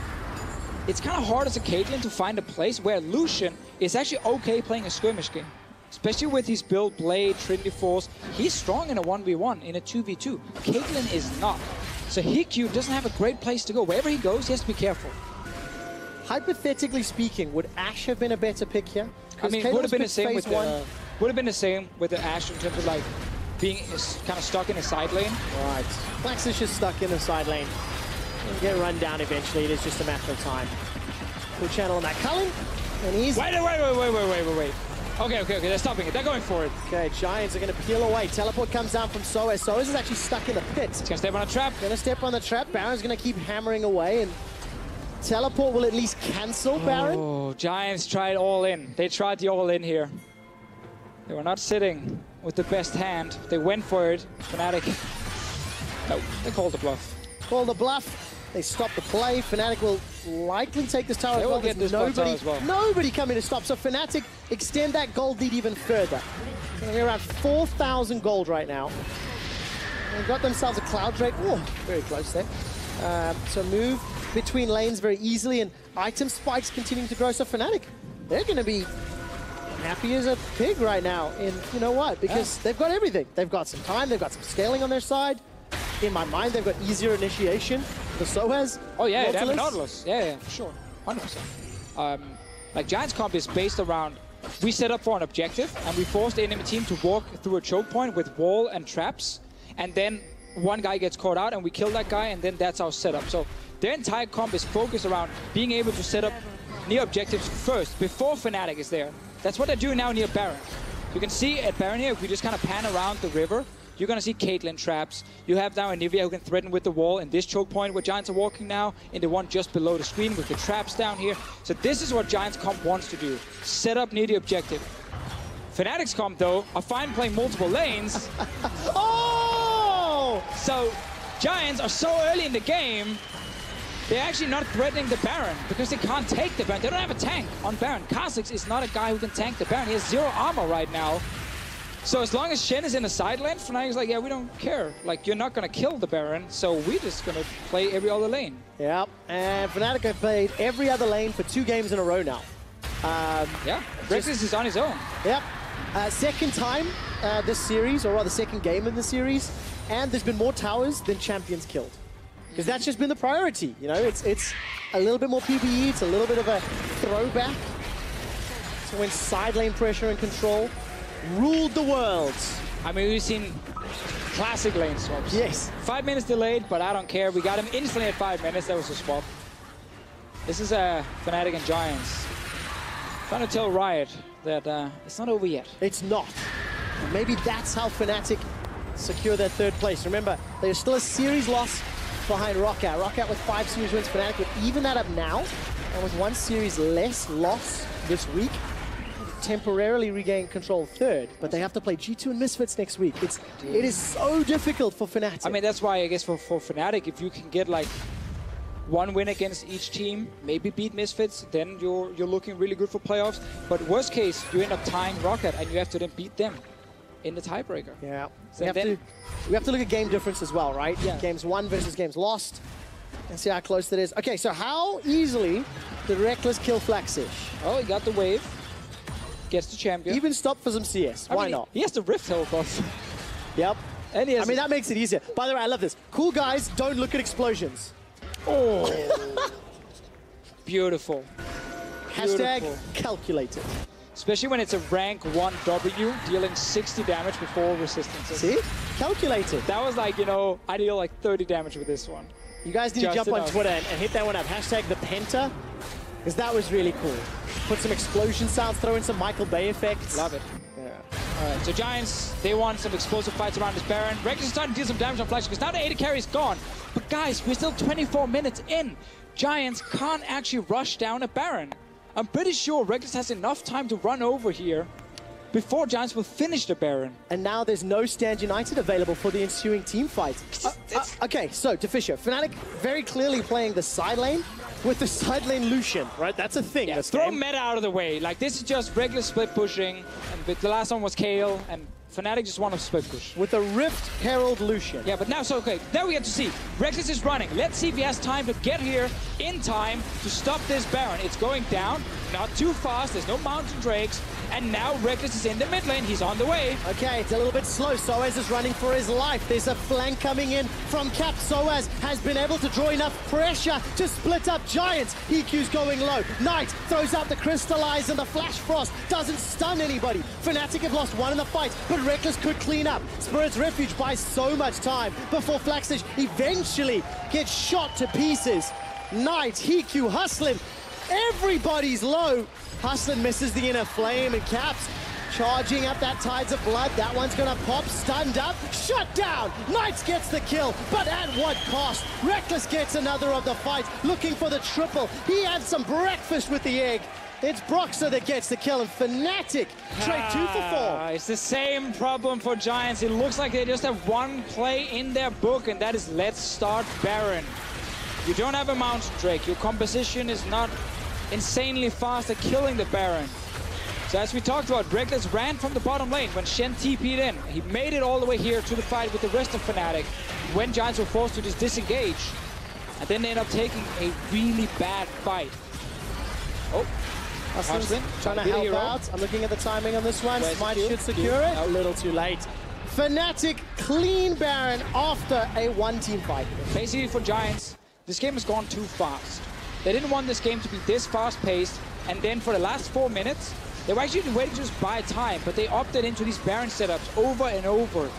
Speaker 2: it's kind of hard as a Caitlyn to find a place where Lucian is actually okay playing a skirmish game. Especially with his build, Blade, Trinity Force. He's strong in a 1v1, in a 2v2. Caitlyn is not. So Hikyu doesn't have a great place to go. Wherever he goes, he has to be careful.
Speaker 1: Hypothetically speaking, would Ashe have been a better pick here?
Speaker 2: I mean, it would have been the same with the Ashe in terms of like being kind of stuck in a side lane.
Speaker 1: Right. Flaxus is stuck in the side lane. He'll get run down eventually. It is just a matter of time. Full channel on that Cullen, and he's...
Speaker 2: Wait. Okay, they're stopping it. They're going for it.
Speaker 1: Okay, Giants are going to peel away. Teleport comes down from Soaz. Soaz is actually stuck in the pit.
Speaker 2: He's going to step on a trap.
Speaker 1: Going to step on the trap. Baron's going to keep hammering away, and Teleport will at least cancel Baron.
Speaker 2: Oh, Giants tried all in. They tried the all in here. They were not sitting with the best hand. They went for it. Fnatic. No, they called the bluff.
Speaker 1: Called the bluff. They stop the play. Fnatic will likely take this tower.
Speaker 2: They will get this tower as well.
Speaker 1: Nobody coming to stop. So Fnatic extend that gold lead even further. They're around 4,000 gold right now. They've got themselves a Cloud Drake. Oh, very close there. So move between lanes very easily, and item spikes continuing to grow. So Fnatic, they're going to be happy as a pig right now in, you know what, because they've got everything. They've got some time, they've got some scaling on their side. In my mind, they've got easier initiation for Soaz.
Speaker 2: Oh yeah, they have Nautilus. Yeah, for sure. 100%. Like Giants comp is based around, we set up for an objective and we force the enemy team to walk through a choke point with wall and traps, and then one guy gets caught out and we kill that guy, and then that's our setup. So their entire comp is focused around being able to set up near objectives first, before Fnatic is there. That's what they're doing now near Baron. You can see at Baron here, if we just kind of pan around the river, you're going to see Caitlyn traps. You have now Anivia who can threaten with the wall in this choke point where Giants are walking now, in the one just below the screen with the traps down here. So this is what Giants comp wants to do. Set up near the objective. Fnatic's comp, though, are fine playing multiple lanes.
Speaker 1: Oh!
Speaker 2: So Giants are so early in the game, they're actually not threatening the Baron because they can't take the Baron. They don't have a tank on Baron. Kha'Zix is not a guy who can tank the Baron. He has 0 armor right now. So as long as Shen is in the side lane, Fnatic's like, yeah, we don't care. Like, you're not going to kill the Baron, so we're just going to play every other lane.
Speaker 1: Yeah, and Fnatic have played every other lane for 2 games in a row now.
Speaker 2: Yeah, Reckless is on his own.
Speaker 1: Yep. Second time this series, or rather second game in the series, and there's been more towers than champions killed. Because that's just been the priority, you know? It's a little bit more PvE, it's a little bit of a throwback to when side lane pressure and control ruled the world.
Speaker 2: I mean, we've seen classic lane swaps.
Speaker 1: Yes.
Speaker 2: 5 minutes delayed, but I don't care. We got him instantly at 5 minutes. That was a swap. This is Fnatic and Giants trying to tell Riot that it's not over yet.
Speaker 1: It's not. Maybe that's how Fnatic secure their 3rd place. Remember, there's still a series loss behind Rockout. Rockout with 5 series wins. Fnatic would even that up now, and with 1 series less loss this week, temporarily regain control of 3rd, but they have to play G2 and Misfits next week. It is so difficult for Fnatic.
Speaker 2: I mean, that's why I guess for Fnatic, if you can get like 1 win against each team, maybe beat Misfits, then you're looking really good for playoffs. But worst case, you end up tying Rockout and you have to then beat them in the tiebreaker.
Speaker 1: Yeah.
Speaker 2: So
Speaker 1: we have to look at game difference as well, right?
Speaker 2: Yeah.
Speaker 1: Games won versus games lost, and see how close that is. Okay, so how easily did Reckless kill Flaxish?
Speaker 2: Oh, he got the wave. Gets the champion.
Speaker 1: Even stop for some CS. Why not?
Speaker 2: He has the Rift Hill boss.
Speaker 1: Yep.
Speaker 2: And he has
Speaker 1: I mean, that makes it easier. By the way, I love this. Cool guys don't look at explosions.
Speaker 2: Oh. Beautiful.
Speaker 1: Hashtag calculated.
Speaker 2: Especially when it's a rank 1W dealing 60 damage before resistances.
Speaker 1: See? Calculated.
Speaker 2: That was like, you know, I deal like 30 damage with this one.
Speaker 1: You guys need to jump on Twitter and hit that one up. Hashtag the Penta. Because that was really cool. Put some explosion sounds, throw in some Michael Bay effects.
Speaker 2: Love it.
Speaker 1: Yeah.
Speaker 2: All right, so Giants, they want some explosive fights around this Baron. Reckless is starting to deal some damage on Flash because now the AD carry is gone. But guys, we're still 24 minutes in. Giants can't actually rush down a Baron. I'm pretty sure Reckless has enough time to run over here before Giants will finish the Baron.
Speaker 1: And now there's no Stand United available for the ensuing team fight. Okay, so to Fisher, Fnatic very clearly playing the side lane with the side lane Lucian, right? That's a thing.
Speaker 2: Yeah, throw meta out of the way. Like, this is just regular split pushing. And the last one was Kale, and Fnatic just want to split push.
Speaker 1: With a Rift Herald Lucian.
Speaker 2: Yeah, but now, so okay, now we get to see. Reckless is running. Let's see if he has time to get here in time to stop this Baron. It's going down, not too fast. There's no Mountain Drakes. And now Reckless is in the mid lane. He's on the way.
Speaker 1: Okay, it's a little bit slow. Soaz is running for his life. There's a flank coming in from Cap. Soaz has been able to draw enough pressure to split up Giants. EQ's going low. Knight throws out the Crystallize and the Flash Frost doesn't stun anybody. Fnatic have lost 1 in the fight, but Reckless could clean up. Spirit's Refuge buys so much time before Flaxish eventually gets shot to pieces. Knight, EQ, hustling. Everybody's low. Hustling misses the inner flame, and Caps charging up that Tides of Blood. That one's gonna pop, stunned up, shut down. Knights gets the kill, but at what cost? Reckless gets another of the fight, looking for the triple. He had some breakfast with the egg. It's Broxer that gets the kill, and Fnatic trade 2 for 4.
Speaker 2: It's the same problem for Giants. It looks like they just have one play in their book, and that is let's start Baron. You don't have a Mountain Drake. Your composition is not insanely fast at killing the Baron. So as we talked about, Reckless ran from the bottom lane when Shen TP'd in. He made it all the way here to the fight with the rest of Fnatic. When Giants were forced to just disengage, And then they end up taking a really bad fight. Oh,
Speaker 1: Austin's trying to help out. I'm looking at the timing on this one. Smite should secure it. A little too late. Fnatic clean Baron after a one-team fight.
Speaker 2: Basically for Giants, this game has gone too fast. They didn't want this game to be this fast-paced, and then for the last 4 minutes, they were actually waiting to just buy time, but they opted into these Baron setups over and over,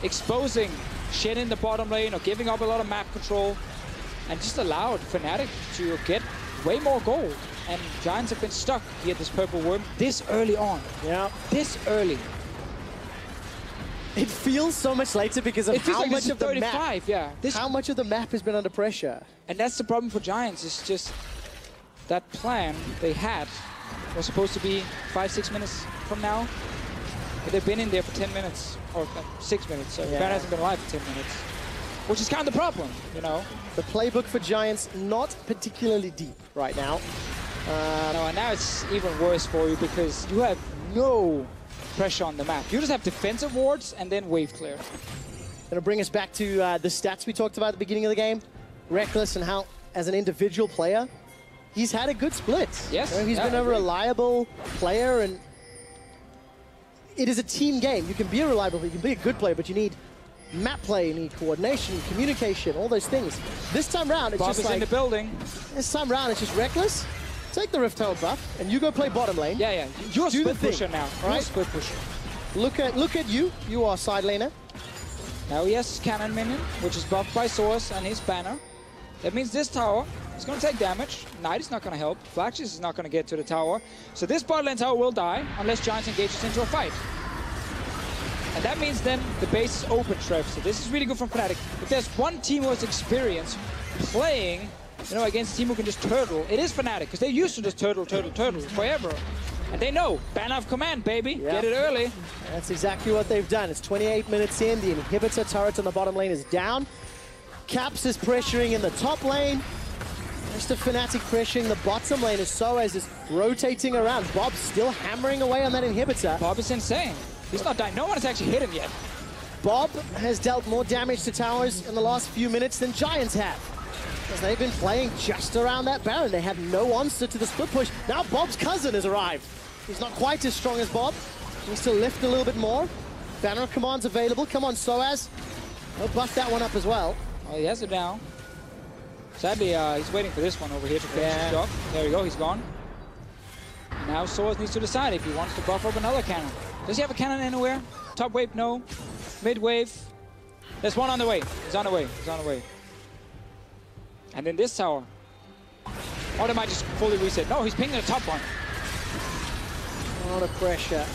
Speaker 2: exposing Shen in the bottom lane or giving up a lot of map control, and just allowed Fnatic to get way more gold. And Giants have been stuck here at this purple worm this early on.
Speaker 1: Yeah.
Speaker 2: This early.
Speaker 1: It feels so much later because of how
Speaker 2: like
Speaker 1: much of the map.
Speaker 2: Yeah.
Speaker 1: How much of the map has been under pressure.
Speaker 2: And that's the problem for Giants. It's just that plan they had was supposed to be 5-6 minutes from now. But they've been in there for 10 minutes or 6 minutes. So Baron hasn't been alive for 10 minutes, which is kind of the problem, you know.
Speaker 1: The playbook for Giants not particularly deep right now.
Speaker 2: No, and now it's even worse for you because you have no pressure on the map. You just have defensive wards and then wave clear.
Speaker 1: Gonna bring us back to the stats we talked about at the beginning of the game. Reckless and how, as an individual player, he's had a good split.
Speaker 2: Yes.
Speaker 1: You know, he's been a reliable player, and it is a team game. You can be a reliable player, you can be a good player, but you need map play, you need coordination, communication, all those things. This time round, it's just like...
Speaker 2: in the building.
Speaker 1: This time round, it's just Reckless. Take the Rift Tower buff, and you go play bottom lane.
Speaker 2: Yeah, yeah. You're a split pusher now.
Speaker 1: Right?
Speaker 2: You're a split pusher.
Speaker 1: Look at you. You are side laner.
Speaker 2: Now he has Cannon Minion, which is buffed by Source and his banner. That means this tower is going to take damage. Knight is not going to help. Flaxus is not going to get to the tower. So this bot lane tower will die unless Giants engages into a fight. And that means then the base is open, Trev. So this is really good from Fnatic. If there's one team who has experience playing, you know, against a team who can just turtle, it is Fnatic, because they used to just turtle forever. And they know, ban of command, baby. Yep. Get it early.
Speaker 1: That's exactly what they've done. It's 28 minutes in. The inhibitor turret on the bottom lane is down. Caps is pressuring in the top lane. Rest of Fnatic pressuring the bottom lane as Soaz is rotating around. Bob's still hammering away on that inhibitor.
Speaker 2: Bob is insane. He's not dying. No one has actually hit him yet.
Speaker 1: Bob has dealt more damage to towers in the last few minutes than Giants have, because they've been playing just around that Baron. They have no answer to the split push. Now Bob's cousin has arrived. He's not quite as strong as Bob. He needs to lift a little bit more. Banner of Command's available. Come on, Soaz. He'll buff that one up as well.
Speaker 2: Oh, he has it down. Sadly, he's waiting for this one over here to finish his job. There we go, he's gone. Now Soaz needs to decide if he wants to buff up another cannon. Does he have a cannon anywhere? Top wave, no. Mid wave. There's one on the way. He's on the way. He's on the way. And then this tower. Or they might just fully reset. No, he's pinging the top one.
Speaker 1: A lot of pressure.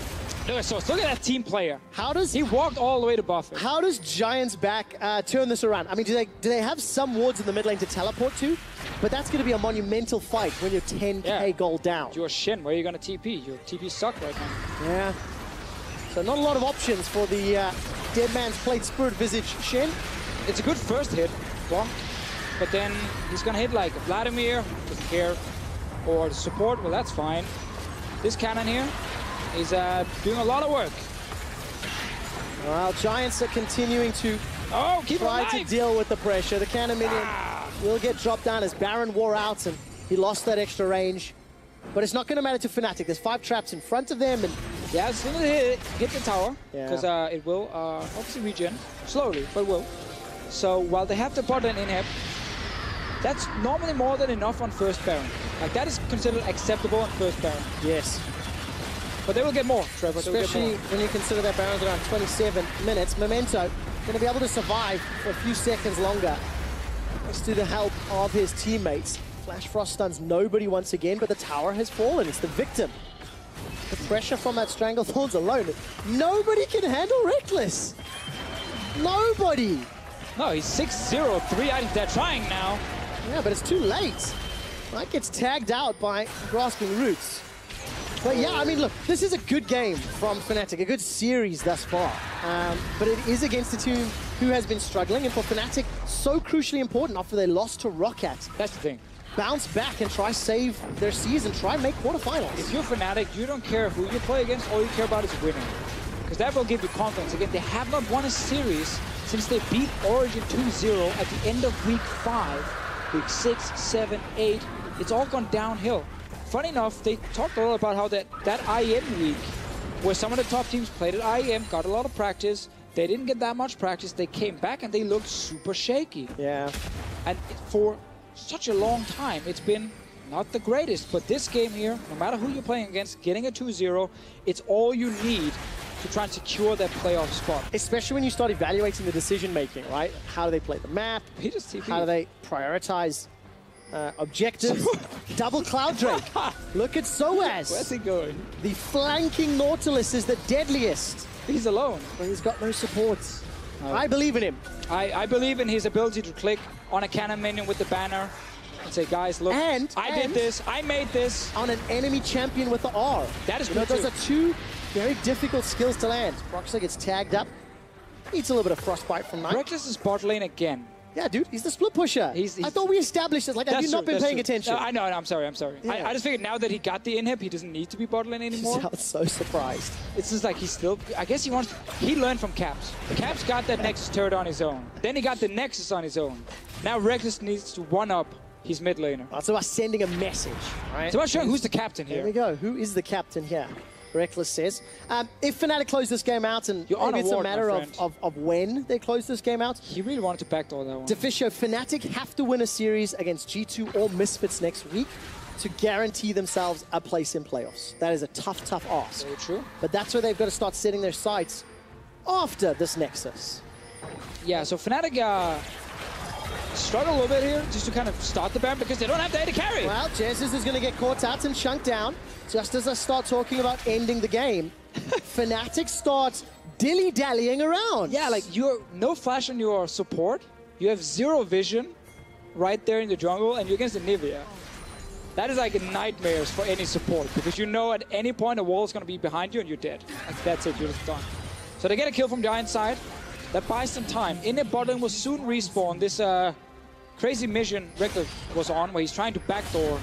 Speaker 2: Look at Source. Look at that team player.
Speaker 1: He
Speaker 2: walked all the way to buff it.
Speaker 1: How does Giants back turn this around? I mean, do they have some wards in the mid lane to teleport to? But that's going to be a monumental fight when you're 10k gold down.
Speaker 2: You're Shen. Where are you going to TP? Your TP suck right now.
Speaker 1: Yeah. So not a lot of options for the Dead Man's Plate Spirit Visage Shen.
Speaker 2: It's a good first hit. Bonk. But then he's going to hit like Vladimir, doesn't care, or the support, well, that's fine. This cannon here is doing a lot of work.
Speaker 1: Well, Giants are continuing to try to deal with the pressure. The cannon minion will get dropped down as Baron wore out and he lost that extra range. But it's not going to matter to Fnatic. There's 5 traps in front of them. And
Speaker 2: yeah, as soon as it hits the tower, because it will obviously regen, slowly, but will. So while they have the bot lane inhib, that's normally more than enough on first Baron. Like, that is considered acceptable on first Baron.
Speaker 1: Yes.
Speaker 2: But they will get more, Trevor.
Speaker 1: Especially when you consider that Baron's around 27 minutes. Memento going to be able to survive for a few seconds longer. Thanks to the help of his teammates. Flash Frost stuns nobody once again, but the tower has fallen. It's the victim. The pressure from that Stranglethorns alone. Nobody can handle Reckless. Nobody.
Speaker 2: No, he's 6-0, 3 items. They're trying now.
Speaker 1: Yeah, but it's too late. Mike gets tagged out by Grasping Roots. But yeah, I mean, look, this is a good game from Fnatic, a good series thus far. But it is against a team who has been struggling, and for Fnatic, so crucially important after they lost to Roccat.
Speaker 2: That's the thing.
Speaker 1: Bounce back and try save their season, try and make quarterfinals.
Speaker 2: If you're Fnatic, you don't care who you play against, all you care about is winning. Because that will give you confidence. Again, they have not won a series since they beat Origin 2-0 at the end of week 5 week 6, 7, 8, it's all gone downhill. Funny enough, they talked a lot about how that IEM week, where some of the top teams played at IEM, got a lot of practice. They didn't get that much practice. They came back and they looked super shaky.
Speaker 1: Yeah.
Speaker 2: And for such a long time, it's been not the greatest. But this game here, no matter who you're playing against, getting a 2-0, it's all you need to try and secure that playoff spot.
Speaker 1: Especially when you start evaluating the decision-making, right? How do they play the map?
Speaker 2: He just TP'd.
Speaker 1: How do they prioritize objectives? Double Cloud Drake. Look at Soaz.
Speaker 2: Where's he going?
Speaker 1: The flanking Nautilus is the deadliest.
Speaker 2: He's alone.
Speaker 1: But he's got no supports. I believe in him.
Speaker 2: I believe in his ability to click on a cannon minion with the banner and say, guys, look, I did this, I made this.
Speaker 1: On an enemy champion with the R.
Speaker 2: That is
Speaker 1: good. Those are two very difficult skills to land. Broxah gets tagged up. Needs a little bit of frostbite from Knight.
Speaker 2: Reckless is bot lane again.
Speaker 1: Yeah, dude, he's the split pusher. I thought we established it. Like, have you not been paying attention?
Speaker 2: No, I know, I'm sorry. Yeah. I just figured now that he got the inhib, he doesn't need to be bot lane anymore.
Speaker 1: I was so surprised.
Speaker 2: It's just like he's still, I guess he learned from Caps. Caps got that Nexus turret on his own. Then he got the Nexus on his own. Now Reckless needs to one-up his mid laner.
Speaker 1: It's about sending a message, right?
Speaker 2: It's about showing who's the captain here.
Speaker 1: There we go. Who is the captain here? Reckless says. If Fnatic close this game out, and maybe it's a matter of when they close this game out.
Speaker 2: He really wanted to backdoor that one.
Speaker 1: Deficio, Fnatic have to win a series against G2 or Misfits next week to guarantee themselves a place in playoffs. That is a tough, tough ask.
Speaker 2: Very true.
Speaker 1: But that's where they've got to start setting their sights after this Nexus.
Speaker 2: Yeah, so Fnatic struggle a little bit here just to kind of start the ban because they don't have the AD carry.
Speaker 1: Well, Jesus is going to get caught out and chunked down. Just as I start talking about ending the game, Fnatic starts dilly-dallying around.
Speaker 2: Yeah, like you're no flash on your support. You have 0 vision right there in the jungle, and you're against the Nivea. That is like nightmares for any support because you know at any point a wall is going to be behind you and you're dead. Like, that's it, you're just done. So they get a kill from Giant side. That buys some time. In the bot lane will soon respawn. This crazy mission Reckless was on where he's trying to backdoor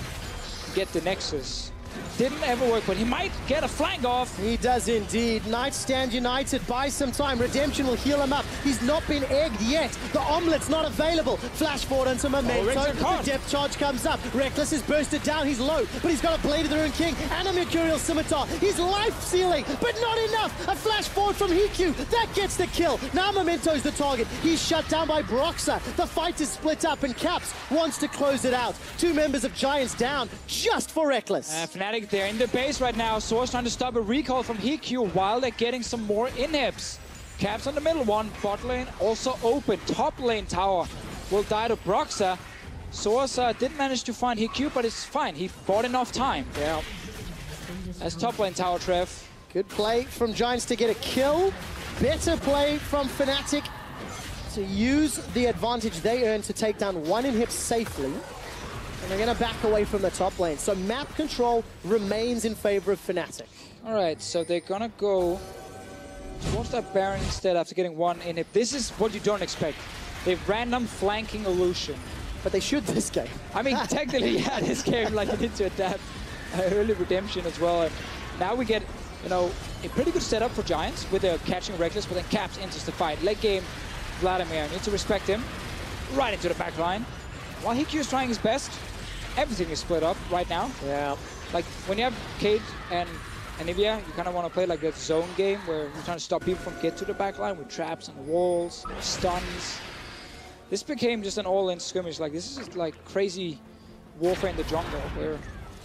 Speaker 2: get the Nexus. Didn't ever work, but he might get a flank off.
Speaker 1: He does indeed. Knight stand united. Buy some time. Redemption will heal him up. He's not been egged yet. The omelet's not available. Flash forward into Memento. The depth charge comes up. Reckless is bursted down. He's low, but he's got a Blade of the Rune King and a Mercurial Scimitar. He's life-sealing, but not enough. A flash forward from Hiku. That gets the kill. Now Memento's the target. He's shut down by Broxah. The fight is split up, and Caps wants to close it out. 2 members of Giants down just for Reckless.
Speaker 2: Fnatic, they're in the base right now. Source trying to stop a recall from Hiku while they're getting some more inhibs. Caps on the middle one. Bot lane also open. Top lane tower will die to Broxah. Source didn't manage to find Hiku, but it's fine. He bought enough time.
Speaker 1: Yeah.
Speaker 2: That's top lane tower, Trev.
Speaker 1: Good play from Giants to get a kill. Better play from Fnatic to use the advantage they earned to take down 1 inhib safely. And they're going to back away from the top lane. So map control remains in favor of Fnatic.
Speaker 2: All right, so they're going to go towards that Baron instead after getting 1 inhib. This is what you don't expect. They random flanking illusion.
Speaker 1: But they should this game.
Speaker 2: I mean, technically, yeah, this game, like, you need to adapt early redemption as well. And now we get, you know, a pretty good setup for Giants with catching Reckless, but then Caps enters the fight. Late game, Vladimir, need to respect him. Right into the back line. While Hiku is trying his best, everything is split up right now.
Speaker 1: Yeah.
Speaker 2: Like, when you have Cade and Nivea, you kind of want to play like a zone game where you're trying to stop people from getting to the back line with traps on the walls, stuns. This became just an all-in skirmish. Like, this is just like crazy warfare in the jungle where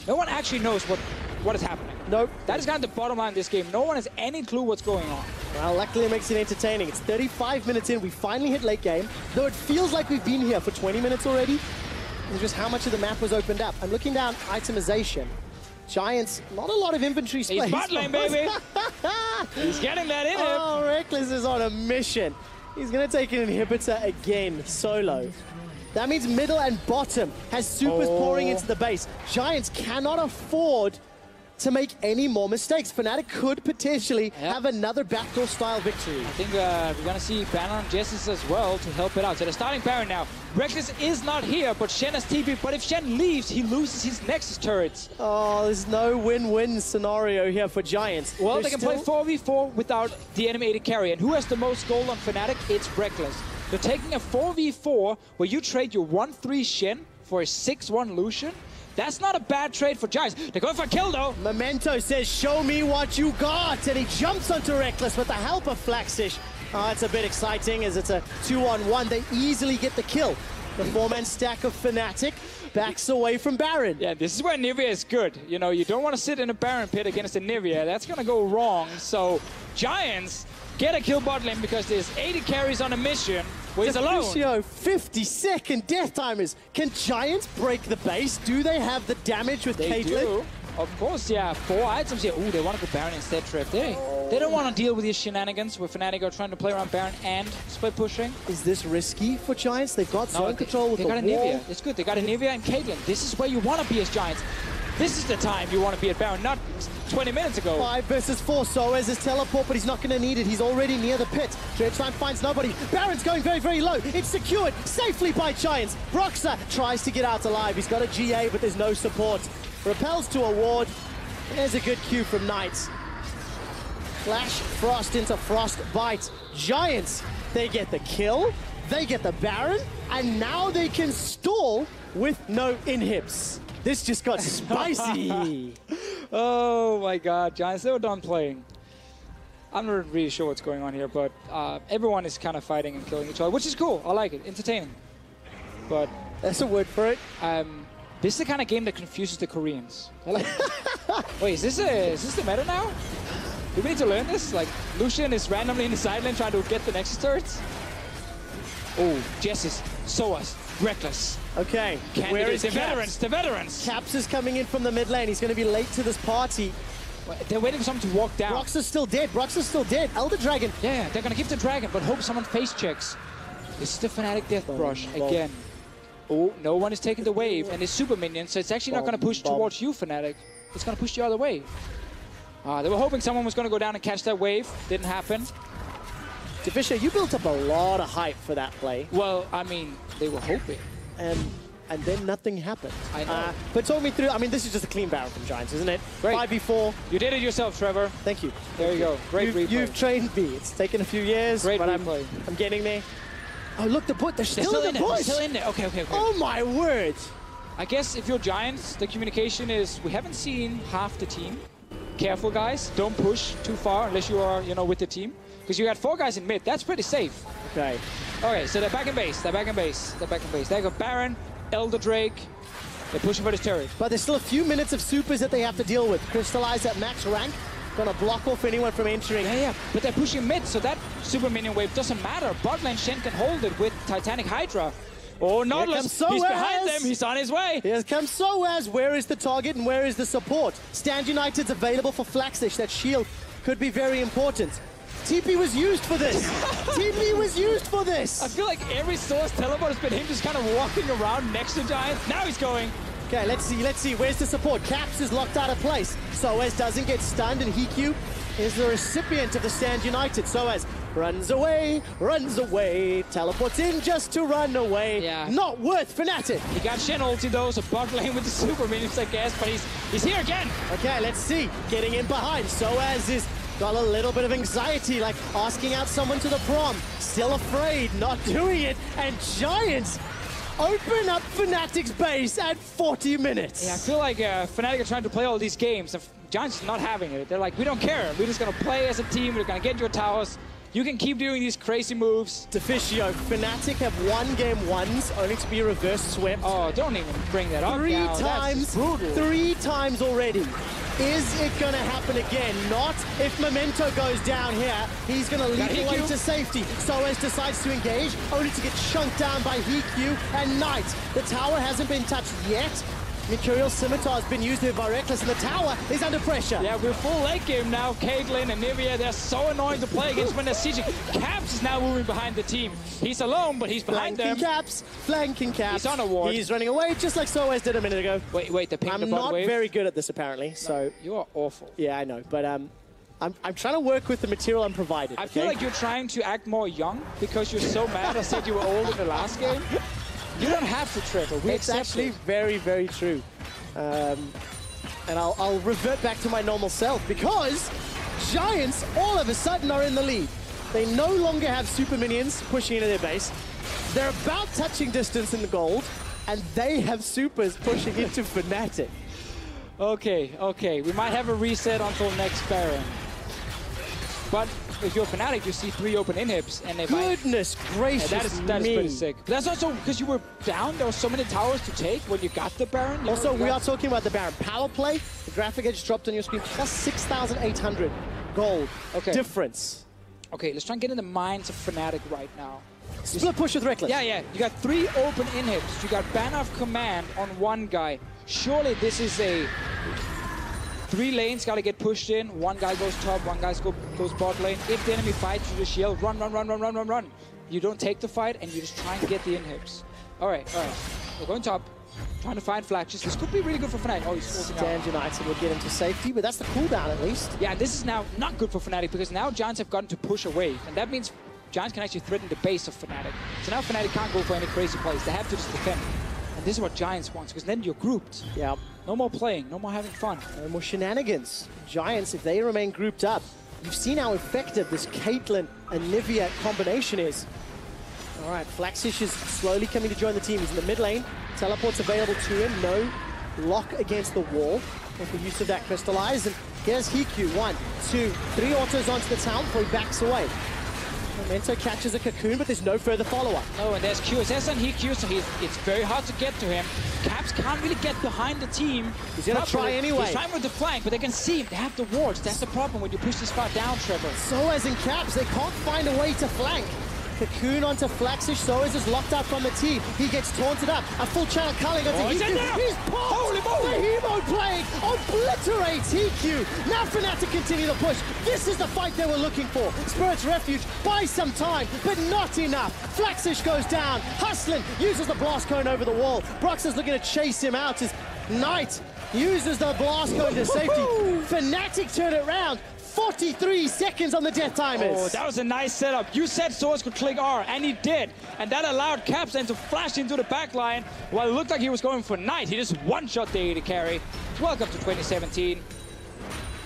Speaker 2: no one actually knows what is happening.
Speaker 1: Nope.
Speaker 2: That is kind of the bottom line of this game. No one has any clue what's going on.
Speaker 1: Well, luckily it makes it entertaining. It's 35 minutes in. We finally hit late game. Though it feels like we've been here for 20 minutes already. It's just how much of the map was opened up. I'm looking down itemization. Giants, not a lot of inventory space.
Speaker 2: He's bot lane, baby. He's getting that in him.
Speaker 1: Oh, Reckless is on a mission. He's going to take an inhibitor again, solo. That means middle and bottom has supers pouring into the base. Giants cannot afford to make any more mistakes. Fnatic could potentially have another backdoor-style victory.
Speaker 2: I think we're going to see Banner and Jessis as well to help it out. So they're starting Baron now. Reckless is not here, but Shen has TP. But if Shen leaves, he loses his Nexus turrets.
Speaker 1: Oh, there's no win-win scenario here for Giants.
Speaker 2: Well, they can play 4v4 without the enemy AD carry. And who has the most gold on Fnatic? It's Reckless. You're taking a 4v4 where you trade your 1-3 Shen for a 6-1 Lucian. That's not a bad trade for Giants. They're going for a kill, though.
Speaker 1: Memento says, show me what you got. And he jumps onto Reckless with the help of Flaxish. Oh, it's a bit exciting as it's a 2-on-1. They easily get the kill. The 4-man stack of Fnatic backs away from Baron.
Speaker 2: Yeah, this is where Nivea is good. You know, you don't want to sit in a Baron pit against a Nivea. That's going to go wrong. So Giants get a kill bot lane because there's 80 carries on a mission where he's alone.
Speaker 1: 50-second death timers. Can Giants break the base? Do they have the damage with
Speaker 2: They
Speaker 1: Caitlyn?
Speaker 2: do. Of course, yeah. 4 items here. Ooh, they want to go Baron instead, Trev. They don't want to deal with these shenanigans where Fnatic are trying to play around Baron and split pushing.
Speaker 1: Is this risky for Giants? They've got zone control with
Speaker 2: they
Speaker 1: the
Speaker 2: got a
Speaker 1: wall.
Speaker 2: Nivea. It's good. They got a Nivea and Caitlyn. This is where you want to be as Giants. This is the time you want to be at Baron, not 20 minutes ago.
Speaker 1: 5 versus 4. Soaz is teleport, but he's not going to need it. He's already near the pit. Dredgeline finds nobody. Baron's going very, very low. It's secured safely by Giants. Broxah tries to get out alive. He's got a GA, but there's no support. Repels to a ward. There's a good Q from Knights. Flash Frost into Frostbite. Giants, they get the kill. They get the Baron. And now they can stall with no inhibs. This just got spicy.
Speaker 2: Oh my god, Giants, they were done playing. I'm not really sure what's going on here, but everyone is kind of fighting and killing each other, which is cool. I like it. Entertaining. But
Speaker 1: That's a word for it.
Speaker 2: this is the kind of game that confuses the Koreans. Wait, is this the meta now? Do we need to learn this? Like, Lucian is randomly in the side lane trying to get the Nexus turrets? Oh, Jessis, Soaz, Reckless.
Speaker 1: Okay, where is
Speaker 2: the
Speaker 1: Caps?
Speaker 2: veterans? The veterans!
Speaker 1: Caps is coming in from the mid lane. He's going to be late to this party.
Speaker 2: They're waiting for someone to walk down.
Speaker 1: Brox is still dead. Brox is still dead. Elder Dragon.
Speaker 2: Yeah, they're going to give the dragon, but hope someone face checks. This is the Fnatic Death Brush again. Oh, no one is taking the wave, and it's super minions, so it's actually not going to push towards you, Fnatic. It's going to push the other way. They were hoping someone was going to go down and catch that wave. Didn't happen.
Speaker 1: Fisher, you built up a lot of hype for that play.
Speaker 2: Well, I mean, they were hoping.
Speaker 1: And then nothing happened.
Speaker 2: I know.
Speaker 1: But talk me through, I mean, this is just a clean Baron from Giants, isn't it?
Speaker 2: Great.
Speaker 1: 5v4.
Speaker 2: You did it yourself, Trevor.
Speaker 1: Thank you.
Speaker 2: There you go. Great replay.
Speaker 1: You've trained me. It's taken a few years,
Speaker 2: Great
Speaker 1: but
Speaker 2: replay.
Speaker 1: I'm getting there. Oh, look, the put. They're still in the
Speaker 2: They're
Speaker 1: bush.
Speaker 2: still in there. Okay.
Speaker 1: Oh, my word.
Speaker 2: I guess if you're Giants, the communication is, we haven't seen half the team. Careful, guys. Don't push too far unless you are, with the team. Because you got 4 guys in mid. That's pretty safe.
Speaker 1: Okay.
Speaker 2: Okay, so they're back in base. They got Baron, Elder Drake. They're pushing for this turret.
Speaker 1: But there's still a few minutes of supers that they have to deal with. Crystallize at max rank. Gonna block off anyone from entering.
Speaker 2: Yeah. But they're pushing mid, so that super minion wave doesn't matter. Bot lane Shen can hold it with Titanic Hydra. Oh, Nautilus, he's behind them. He's on his way.
Speaker 1: Here comes Soaz. Where is the target and where is the support? Stand United's available for Flaxish. That shield could be very important. TP was used for this. TP was used for this.
Speaker 2: I feel like every source teleport has been him just kind of walking around next to Giants. Now he's going.
Speaker 1: Okay, let's see. Where's the support? Caps is locked out of place. Soaz doesn't get stunned, and Hiku is the recipient of the Stand United. Soaz runs away, teleports in just to run away.
Speaker 2: Yeah.
Speaker 1: Not worth Fnatic.
Speaker 2: He got Shen ulti though, so bot lane with the super minions, I guess, but he's here again.
Speaker 1: Okay, let's see. Getting in behind. Soaz is got a little bit of anxiety, like asking out someone to the prom. Still afraid, not doing it. And Giants open up Fnatic's base at 40 minutes.
Speaker 2: Yeah, I feel like Fnatic are trying to play all these games, and Giants are not having it. They're like, we don't care. We're just going to play as a team. We're going to get your towers. You can keep doing these crazy moves.
Speaker 1: Deficio, Fnatic have won game once, only to be reverse swept.
Speaker 2: Oh, don't even bring that up now. That's brutal.
Speaker 1: 3 times already. Is it going to happen again? Not if Memento goes down here. He's going to lead away to safety. Soaz decides to engage, only to get chunked down by Hiku and Knight. The tower hasn't been touched yet. Mercurial Scimitar has been used here by Reckless, and the tower is under pressure.
Speaker 2: Yeah, we're full late game now. Caitlyn and Nivea, they're so annoying to play against when they're sieging. Caps is now moving behind the team. He's alone, but he's behind them.
Speaker 1: Flanking Caps.
Speaker 2: He's on a ward.
Speaker 1: He's running away just like Soaz did a minute ago.
Speaker 2: Wait, the ping
Speaker 1: I'm
Speaker 2: the bot
Speaker 1: not
Speaker 2: wave.
Speaker 1: very good at this, apparently, so...
Speaker 2: You are awful.
Speaker 1: Yeah, I know, but I'm trying to work with the material I'm provided.
Speaker 2: I feel like you're trying to act more young because you're so mad I said you were old in the last game. You don't have to, Trevor.
Speaker 1: It's actually very, very true. And I'll revert back to my normal self because Giants all of a sudden are in the lead. They no longer have super minions pushing into their base. They're about touching distance in the gold. and they have supers pushing into Fnatic.
Speaker 2: Okay. We might have a reset until next Baron. But if you're Fnatic, you see 3 open inhibs, and they
Speaker 1: Goodness gracious,
Speaker 2: that is pretty sick. But that's also because you were down. There were so many towers to take when you got the Baron.
Speaker 1: Also, we are talking about the Baron power play. The graphic edge dropped on your screen, plus 6,800 gold difference.
Speaker 2: Okay, let's try and get in the minds of Fnatic right now.
Speaker 1: Split push with Reckless.
Speaker 2: Yeah. You got 3 open inhibs. You got banner of command on one guy. Surely this is a 3 lanes got to get pushed in. One guy goes top, one guy goes bot lane. If the enemy fights, you just yell, run. You don't take the fight, and you just try and get the inhibs. All right. We're going top. Trying to find flashes. This could be really good for Fnatic. Oh, he's forcing out.
Speaker 1: Stand United will get into safety, but that's the cooldown at least.
Speaker 2: Yeah, and this is now not good for Fnatic because now Giants have gotten to push away. And that means Giants can actually threaten the base of Fnatic. So now Fnatic can't go for any crazy plays. They have to just defend. And this is what Giants wants, because then you're grouped.
Speaker 1: Yeah.
Speaker 2: No more playing, no more having fun.
Speaker 1: No more shenanigans. Giants, if they remain grouped up, you've seen how effective this Caitlyn and Nivea combination is. All right, Flaxish is slowly coming to join the team. He's in the mid lane. Teleport's available to him. No lock against the wall. Making use of that Crystallize. And here's Hiku. 1, 2, 3 autos onto the town before he backs away. Memento catches a cocoon, but there's no further follow-up.
Speaker 2: No, and there's QSS and Hiku, so it's very hard to get to him. Caps can't really get behind the team.
Speaker 1: He's gonna try anyway.
Speaker 2: He's trying with the flank, but they can see him. They have the wards. That's the problem when you push this far down, Trevor.
Speaker 1: So as in Caps, they can't find a way to flank. Cocoon onto Flaxish, Soaz is locked out from the team. He gets taunted up. A full channel culling onto Hiku. He's popped!
Speaker 2: Holy moly!
Speaker 1: The Hemo Plague obliterates Hiku. Now Fnatic continue to push. This is the fight they were looking for. Spirit's Refuge buys some time, but not enough. Flaxish goes down. Hustlin uses the blast cone over the wall. Brox is looking to chase him out as Knight uses the blast cone to safety. Fnatic turn it around. 43 seconds on the death timers.
Speaker 2: Oh, that was a nice setup. You said Soaz could click R, and he did. And that allowed Caps then to flash into the back line. While it looked like he was going for Knight, he just one-shot the AD carry. Welcome to 2017.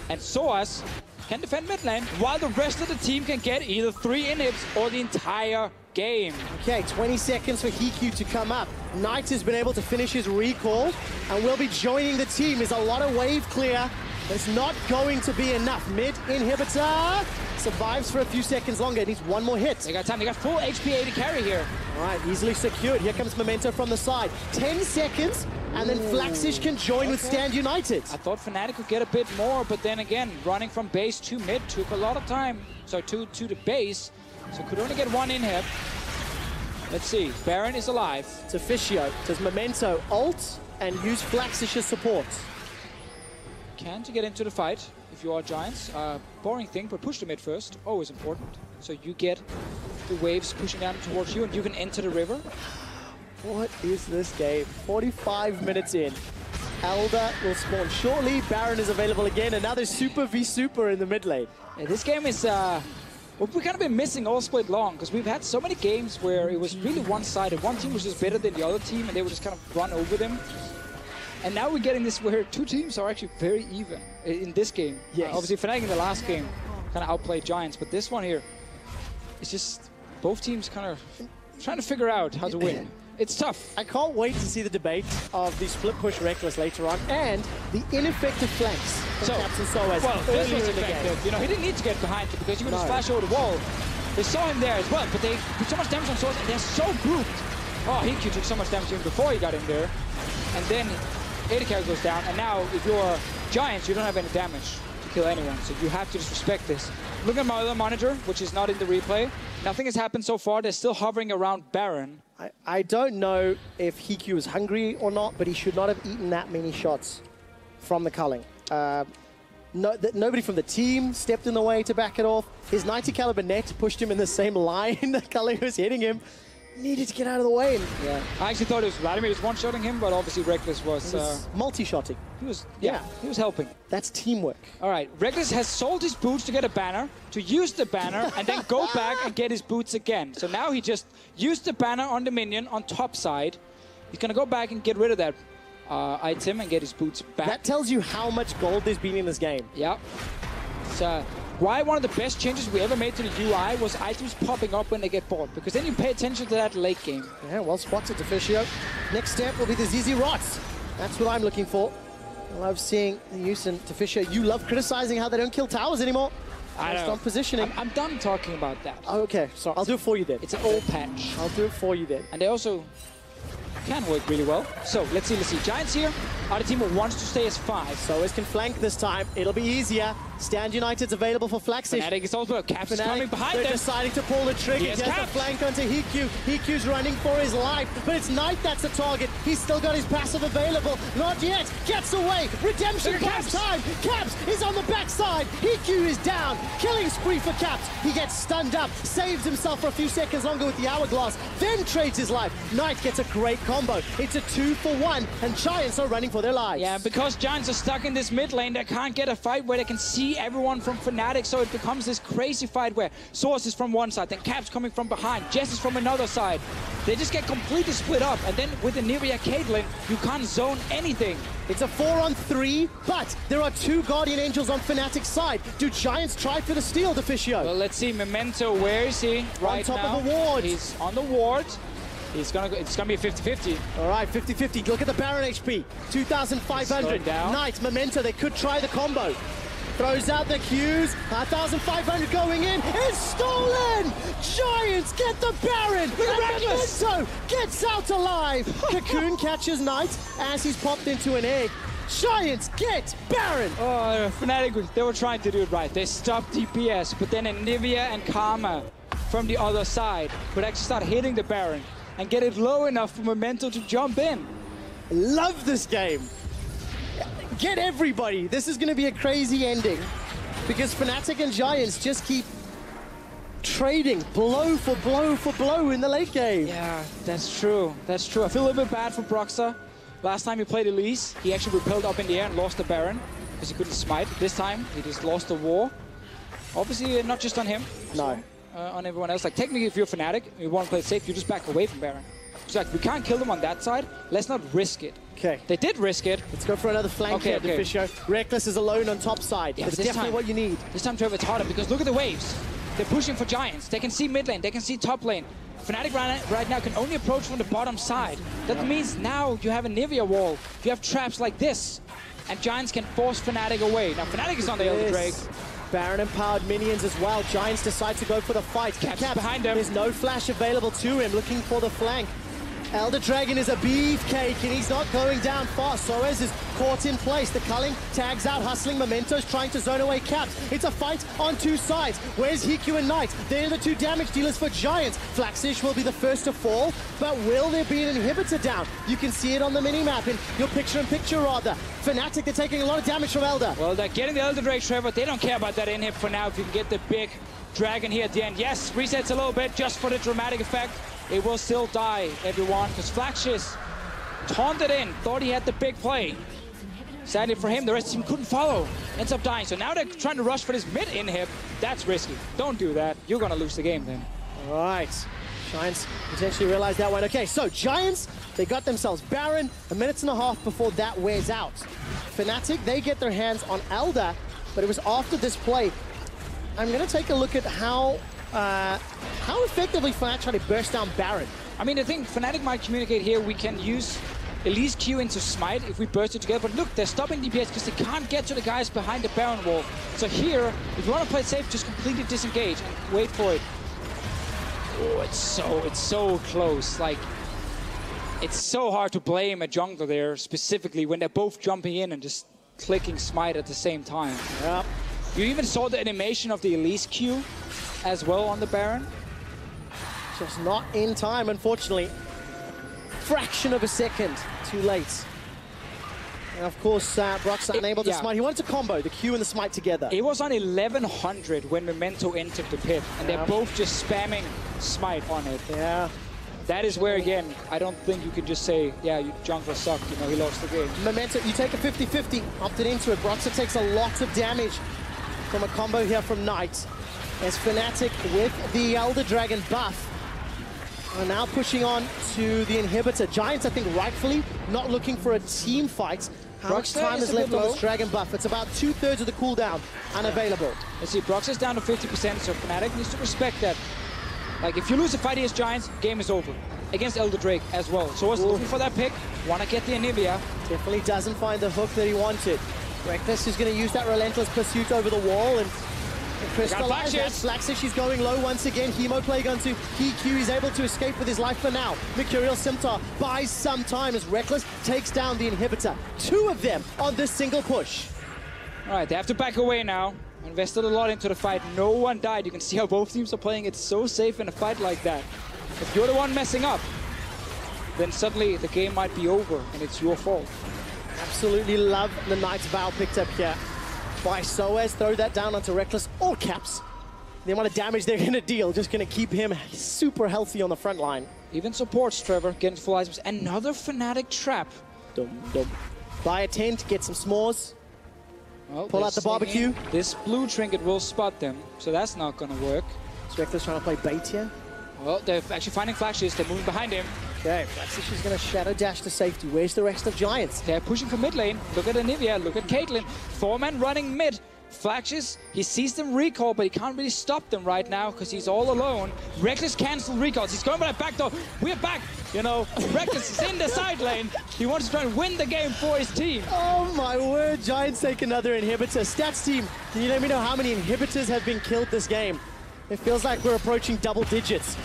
Speaker 2: And Soaz can defend mid lane, while the rest of the team can get either 3 inhibs or the entire game.
Speaker 1: Okay, 20 seconds for Hiku to come up. Knight has been able to finish his recall and will be joining the team. There's a lot of wave clear. It's not going to be enough. Mid inhibitor survives for a few seconds longer. It needs one more hit.
Speaker 2: They got time. They got full HP AD carry here.
Speaker 1: All right, easily secured. Here comes Memento from the side. 10 seconds, and then Flaxish can join with Stand United.
Speaker 2: I thought Fnatic could get a bit more, but then again, running from base to mid took a lot of time. So to the base, so could only get 1 inhib. Let's see. Baron is alive.
Speaker 1: It's Officio. Does Memento ult and use Flaxish's support?
Speaker 2: Can to get into the fight if you are Giants. Boring thing, but push the mid first. Always important. So you get the waves pushing down towards you, and you can enter the river.
Speaker 1: What is this game? 45 minutes in. Elder will spawn shortly. Baron is available again. Another Super v Super in the mid lane.
Speaker 2: Yeah, this game is what we've kind of been missing all split long, because we've had so many games where it was really one-sided. One team was just better than the other team, and they would just kind of run over them. And now we're getting this where 2 teams are actually very even in this game.
Speaker 1: Yes.
Speaker 2: Obviously, Fnatic in the last game kind of outplayed Giants, but this one here, it's just both teams kind of trying to figure out how to win. It's tough.
Speaker 1: I can't wait to see the debate of the split push Reckless later on and the ineffective flanks from Captain Soaz
Speaker 2: this was
Speaker 1: in the game.
Speaker 2: effective. You know, he didn't need to get behind it because you could just flash over the wall. They saw him there as well, but they put so much damage on Soaz, and they're so grouped. Oh, Hiku took so much damage even before he got in there. And then AD carry goes down, and now if you're Giants, you don't have any damage to kill anyone, so you have to just respect this. Look at my other monitor, which is not in the replay. Nothing has happened so far. They're still hovering around Baron.
Speaker 1: I don't know if Hiku is hungry or not, but he should not have eaten that many shots from the culling. Nobody from the team stepped in the way to back it off. His 90 caliber net pushed him in the same line that culling was hitting him. Needed to get out of the way. And,
Speaker 2: yeah, I actually thought it was Vladimir was one-shotting him, but obviously Reckless was
Speaker 1: multi-shotting.
Speaker 2: He was, he was helping.
Speaker 1: That's teamwork.
Speaker 2: All right, Reckless has sold his boots to get a banner, to use the banner, and then go back and get his boots again. So now he just used the banner on the minion on top side. He's gonna go back and get rid of that item and get his boots back.
Speaker 1: That tells you how much gold there's been in this game.
Speaker 2: Yeah. So why one of the best changes we ever made to the UI was items popping up when they get bought, because then you pay attention to that late game.
Speaker 1: Yeah, well spotted, Deficio. Next step will be the ZZ Rots. That's what I'm looking for. I love seeing the use in Deficio. You love criticizing how they don't kill towers anymore.
Speaker 2: I know.
Speaker 1: On positioning.
Speaker 2: I'm done talking about that.
Speaker 1: Oh, okay, so I'll do it for you then.
Speaker 2: It's an old patch.
Speaker 1: I'll do it for you then.
Speaker 2: And they also can work really well. So let's see. Giants here. Our team wants to stay as 5.
Speaker 1: So can flank this time. It'll be easier. Stand United's available for Flaxish.
Speaker 2: Fnatic is also Caps is coming behind them.
Speaker 1: They're deciding to pull the trigger. He has the flank onto Hiku. Hiku's running for his life, but it's Knight that's the target. He's still got his passive available. Not yet. Gets away. Redemption Caps time. Caps is on the backside. Hiku is down. Killing spree for Caps. He gets stunned up. Saves himself for a few seconds longer with the hourglass. Then trades his life. Knight gets a great combo. It's a 2-for-1, and Giants are running for their lives.
Speaker 2: Yeah, because Giants are stuck in this mid lane, they can't get a fight where they can see everyone from Fnatic, so it becomes this crazy fight where Source is from one side, then Caps coming from behind, Jess is from another side. They just get completely split up, and then with the Nivea Caitlyn, you can't zone anything.
Speaker 1: It's a 4-on-3, but there are 2 Guardian Angels on Fnatic's side. Do Giants try for the steal, Deficio?
Speaker 2: Well, let's see, Memento, where is he right now?
Speaker 1: On top of the ward.
Speaker 2: He's on the ward. It's gonna be a 50-50.
Speaker 1: All right, 50-50. Look at the Baron HP. 2,500. Knight, Memento, they could try the combo. Throws out the Qs. 1,500 going in. It's stolen! Giants get the Baron! And Memento gets out alive! Cocoon catches Knight as he's popped into an egg. Giants get Baron!
Speaker 2: Oh, Fnatic, they were trying to do it right. They stopped DPS, but then Nivea and Karma from the other side would actually start hitting the Baron and get it low enough for Memento to jump in.
Speaker 1: Love this game. Get everybody. This is going to be a crazy ending because Fnatic and Giants just keep trading blow for blow for blow in the late game.
Speaker 2: Yeah, that's true. That's true. I feel a little bit bad for Broxah. Last time he played Elise, he actually repelled up in the air and lost the Baron because he couldn't smite. This time, he just lost the war. Obviously, not just on him.
Speaker 1: No.
Speaker 2: So, on everyone else. Like, technically, if you're Fnatic, you want to play it safe, you just back away from Baron. It's like, we can't kill them on that side. Let's not risk it.
Speaker 1: Okay.
Speaker 2: They did risk it.
Speaker 1: Let's go for another flank here, Deficio. Reckless is alone on top side. Yeah, that's definitely what you need.
Speaker 2: This time, Trevor, it's harder because look at the waves. They're pushing for Giants. They can see mid lane. They can see top lane. Fnatic right now can only approach from the bottom side. That means now you have a Nivea wall. You have traps like this. And Giants can force Fnatic away. Now, Fnatic is on the Elder Drake.
Speaker 1: Baron empowered minions as well. Giants decide to go for the fight.
Speaker 2: Caps behind him.
Speaker 1: There's no flash available to him, looking for the flank. Elder Dragon is a beefcake, and he's not going down fast. Soez is caught in place. The culling tags out, hustling. Memento's trying to zone away Caps. It's a fight on 2 sides. Where's Hiku and Knight? They're the 2 damage dealers for Giants. Flaxish will be the first to fall, but will there be an inhibitor down? You can see it on the minimap, in your picture-in-picture rather. Fnatic, they're taking a lot of damage from Elder.
Speaker 2: Well, they're getting the Elder Drake, Trevor. They don't care about that inhib for now if you can get the big dragon here at the end. Yes, resets a little bit just for the dramatic effect. It will still die, everyone, because Flaxish taunted in, thought he had the big play. Sadly for him, the rest of the team couldn't follow, ends up dying. So now they're trying to rush for this mid inhib. That's risky. Don't do that. You're going to lose the game then.
Speaker 1: All right. Giants potentially realize that one. Okay, so Giants, they got themselves Baron 1.5 minutes before that wears out. Fnatic, they get their hands on Elder, but it was after this play. I'm going to take a look at how effectively Fnatic tried to burst down Baron.
Speaker 2: I mean, I think Fnatic might communicate here. We can use Elise Q into Smite if we burst it together. But look, they're stopping DPS because they can't get to the guys behind the Baron wall. So here, if you want to play it safe, just completely disengage and wait for it. Oh, it's so close. Like, it's so hard to blame a jungler there, specifically when they're both jumping in and just clicking Smite at the same time.
Speaker 1: Yep.
Speaker 2: You even saw the animation of the Elise Q as well on the Baron.
Speaker 1: Just not in time, unfortunately. Fraction of a second too late. And of course, Brock's unable to smite. He wanted to combo the Q and the smite together.
Speaker 2: It was on 1100 when Memento entered the pit, and they're both just spamming smite on it.
Speaker 1: Yeah.
Speaker 2: That is where, again, I don't think you can just say, yeah, jungler sucked, you know, he lost the game.
Speaker 1: Memento, you take a 50-50, opted into it. Broxah takes a lot of damage from a combo here from Knight. As Fnatic with the Elder Dragon buff are now pushing on to the inhibitor. Giants, I think, rightfully not looking for a team fight. How much time is left on this Dragon buff? It's about 2/3 of the cooldown unavailable.
Speaker 2: Let's see, Brox is down to 50%, so Fnatic needs to respect that. Like, if you lose a fight against Giants, game is over. Against Elder Drake as well. So I was looking for that pick. Want to get the Anivia.
Speaker 1: Definitely doesn't find the hook that he wanted. Reckless is going to use that relentless pursuit over the wall and crystallize that. Flaxish is going low once again. Hemo Plague onto PQ. He's able to escape with his life for now. Mercurial Scimitar buys some time as Reckless takes down the inhibitor. 2 of them on this single push.
Speaker 2: All right, they have to back away now. Invested a lot into the fight. No one died. You can see how both teams are playing it so safe in a fight like that. If you're the one messing up, then suddenly the game might be over and it's your fault.
Speaker 1: Absolutely love the Knight's Vow picked up here by Soaz. Throw that down onto Reckless or Caps. The amount of damage they're going to deal, just going to keep him super healthy on the front line.
Speaker 2: Even supports Trevor getting full items. Another Fnatic trap.
Speaker 1: Dum, dum. Buy a tent, get some s'mores.
Speaker 2: Well,
Speaker 1: pull out the barbecue.
Speaker 2: This blue trinket will spot them, so that's not going to work.
Speaker 1: Is Reckless trying to play bait here?
Speaker 2: Well, they're actually finding flashes. They're moving behind him.
Speaker 1: Okay, Flaxish is going to shadow dash to safety. Where's the rest of Giants?
Speaker 2: They're pushing for mid lane. Look at Anivia, look at Caitlyn. 4-man running mid. Flashes, he sees them recall, but he can't really stop them right now because he's all alone. Reckless cancelled recalls. He's going by that back door. We're back. You know, Reckless is in the side lane. He wants to try and win the game for his team.
Speaker 1: Oh my word, Giants take another inhibitor. Stats team, can you let me know how many inhibitors have been killed this game? It feels like we're approaching double digits.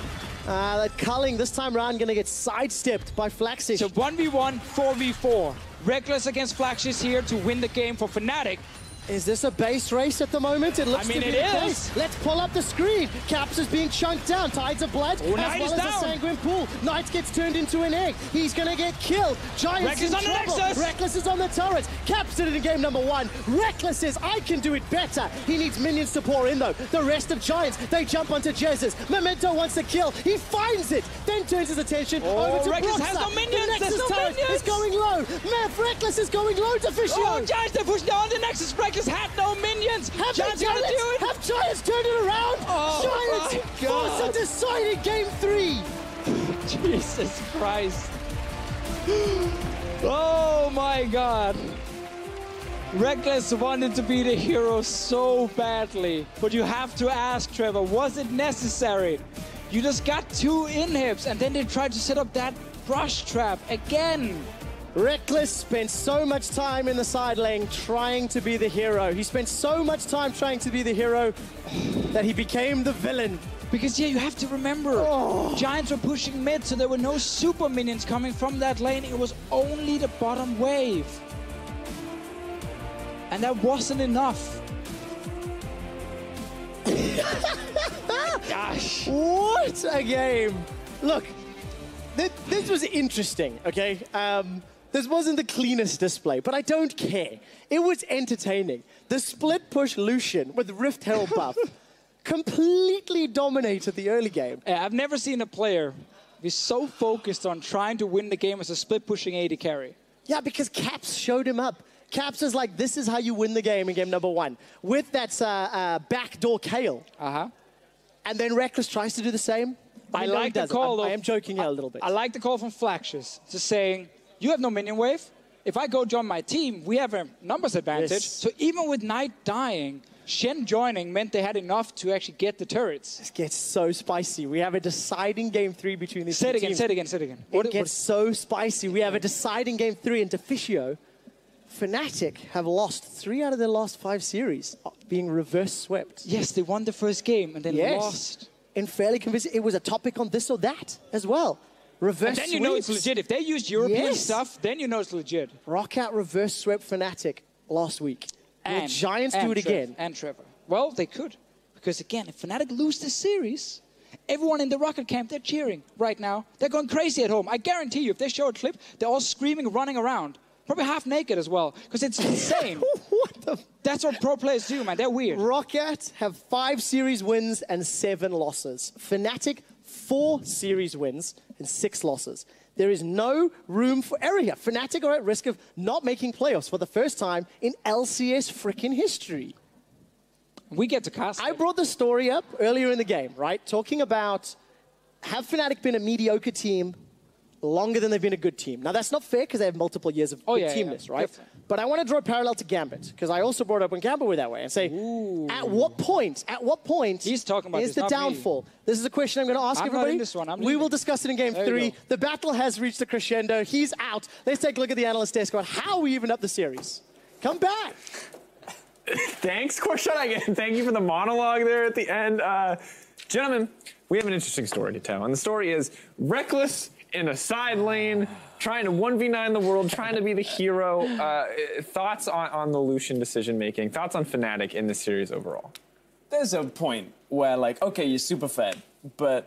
Speaker 1: That Culling this time around going to get sidestepped by Flaxish.
Speaker 2: So 1v1, 4v4. Reckless against Flaxish here to win the game for Fnatic.
Speaker 1: Is this a base race at the moment? It looks to be the case. Let's pull up the screen. Caps is being chunked down. Tides of Blood as well as the Sanguine Pool. Knight gets turned into an egg. He's going to get killed. Giants in trouble. Reckless is on the turret. Caps did it in game number 1. Reckless says, I can do it better. He needs minions to pour in though. The rest of Giants, they jump onto Jezus. Memento wants to kill. He finds it. Then turns his attention over to
Speaker 2: Reckless has no minions.
Speaker 1: The Nexus turret is going low. Reckless is going low to Fishy.
Speaker 2: Oh, Giants, they're pushing down the Nexus. Reckless had no minions. Have Giants
Speaker 1: Giants turned it around?
Speaker 2: Oh,
Speaker 1: Giants force a decided game 3.
Speaker 2: Jesus Christ. Oh my God. Reckless wanted to be the hero so badly. But you have to ask, Trevor, was it necessary? You just got 2 inhibs and then they tried to set up that brush trap again.
Speaker 1: Reckless spent so much time in the side lane trying to be the hero. He spent so much time trying to be the hero that he became the villain.
Speaker 2: Because, yeah, you have to remember, Giants were pushing mid, so there were no super minions coming from that lane. It was only the bottom wave. And that wasn't enough. Gosh.
Speaker 1: What a game. Look, this was interesting, okay? This wasn't the cleanest display, but I don't care. It was entertaining. The split push Lucian with Rift Herald buff completely dominated the early game.
Speaker 2: I've never seen a player be so focused on trying to win the game as a split pushing AD carry.
Speaker 1: Yeah, because Caps showed him up. Caps is like, this is how you win the game in game number 1. With that backdoor Kale. And then Reckless tries to do the same.
Speaker 2: I like the call.
Speaker 1: I am joking a little bit.
Speaker 2: I like the call from Flaxish, just saying, you have no minion wave. If I go join my team, we have a numbers advantage. Yes. So even with Knight dying, Shen joining meant they had enough to actually get the turrets.
Speaker 1: This gets so spicy. We have a deciding game 3 between these two teams.
Speaker 2: Say it again.
Speaker 1: It gets so spicy. We have a deciding game 3 into Fishio. Fnatic have lost 3 out of their last 5 series, being reverse swept.
Speaker 2: Yes, they won the first game and then lost.
Speaker 1: And fairly convincing. It was a topic on this or that as well. Reverse
Speaker 2: and then you know it's legit. If they used European stuff, then you know it's legit.
Speaker 1: Rockout reverse swept Fnatic last week. Will Giants do it again?
Speaker 2: And Trevor. Well, they could. Because again, if Fnatic lose this series, everyone in the Rocket camp, they're cheering right now. They're going crazy at home. I guarantee you, if they show a clip, they're all screaming, running around. Probably half naked as well, because it's insane. That's what pro players do, man. They're weird.
Speaker 1: Rocket have 5 series wins and 7 losses. Fnatic, 4 series wins and 6 losses. There is no room for error here. Fnatic are at risk of not making playoffs for the first time in LCS freaking history.
Speaker 2: We get to cast it.
Speaker 1: I brought the story up earlier in the game, right? Talking about, have Fnatic been a mediocre team longer than they've been a good team? Now, that's not fair because they have multiple years of good teamness, right? But I want to draw a parallel to Gambit, because I also brought up when Gambit were that way, and say, at what point
Speaker 2: He's talking about
Speaker 1: is
Speaker 2: this,
Speaker 1: the downfall? This is a question I'm going to ask
Speaker 2: I'm
Speaker 1: everybody.
Speaker 2: not in this one.
Speaker 1: We will discuss it in Game 3. The battle has reached the crescendo. He's out. Let's take a look at the analyst desk about how we evened up the series. Come back.
Speaker 3: Thanks, Korshut. Again, thank you for the monologue there at the end. Gentlemen, we have an interesting story to tell, and the story is Reckless in a side lane, trying to 1v9 the world, trying to be the hero. Thoughts on the Lucian decision-making? Thoughts on Fnatic in the series overall?
Speaker 4: There's a point where, like, okay, you're super fed, but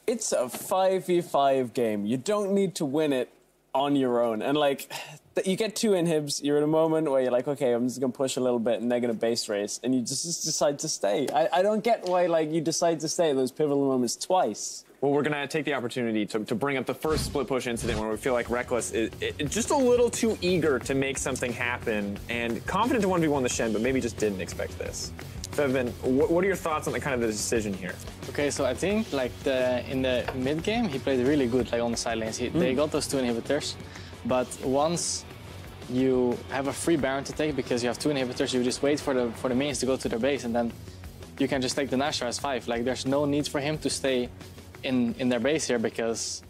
Speaker 4: it's a 5v5 game. You don't need to win it on your own. And, like, you get 2 inhibs, you're in a moment where you're like, okay, I'm just going to push a little bit, and they're going to base race, and you just decide to stay. I don't get why, like, you decide to stay at those pivotal moments twice.
Speaker 3: Well, we're going to take the opportunity to bring up the first split push incident where we feel like Reckless is just a little too eager to make something happen and confident to 1v1 the Shen, but maybe just didn't expect this. Fevin, what are your thoughts on the kind of the decision here?
Speaker 5: Okay, so I think like in the mid game he played really good, like on the side lanes. They got those 2 inhibitors, but once you have a free Baron to take because you have 2 inhibitors, you just wait for the minions to go to their base, and then you can just take the Nashor as 5. Like there's no need for him to stay in their base here, because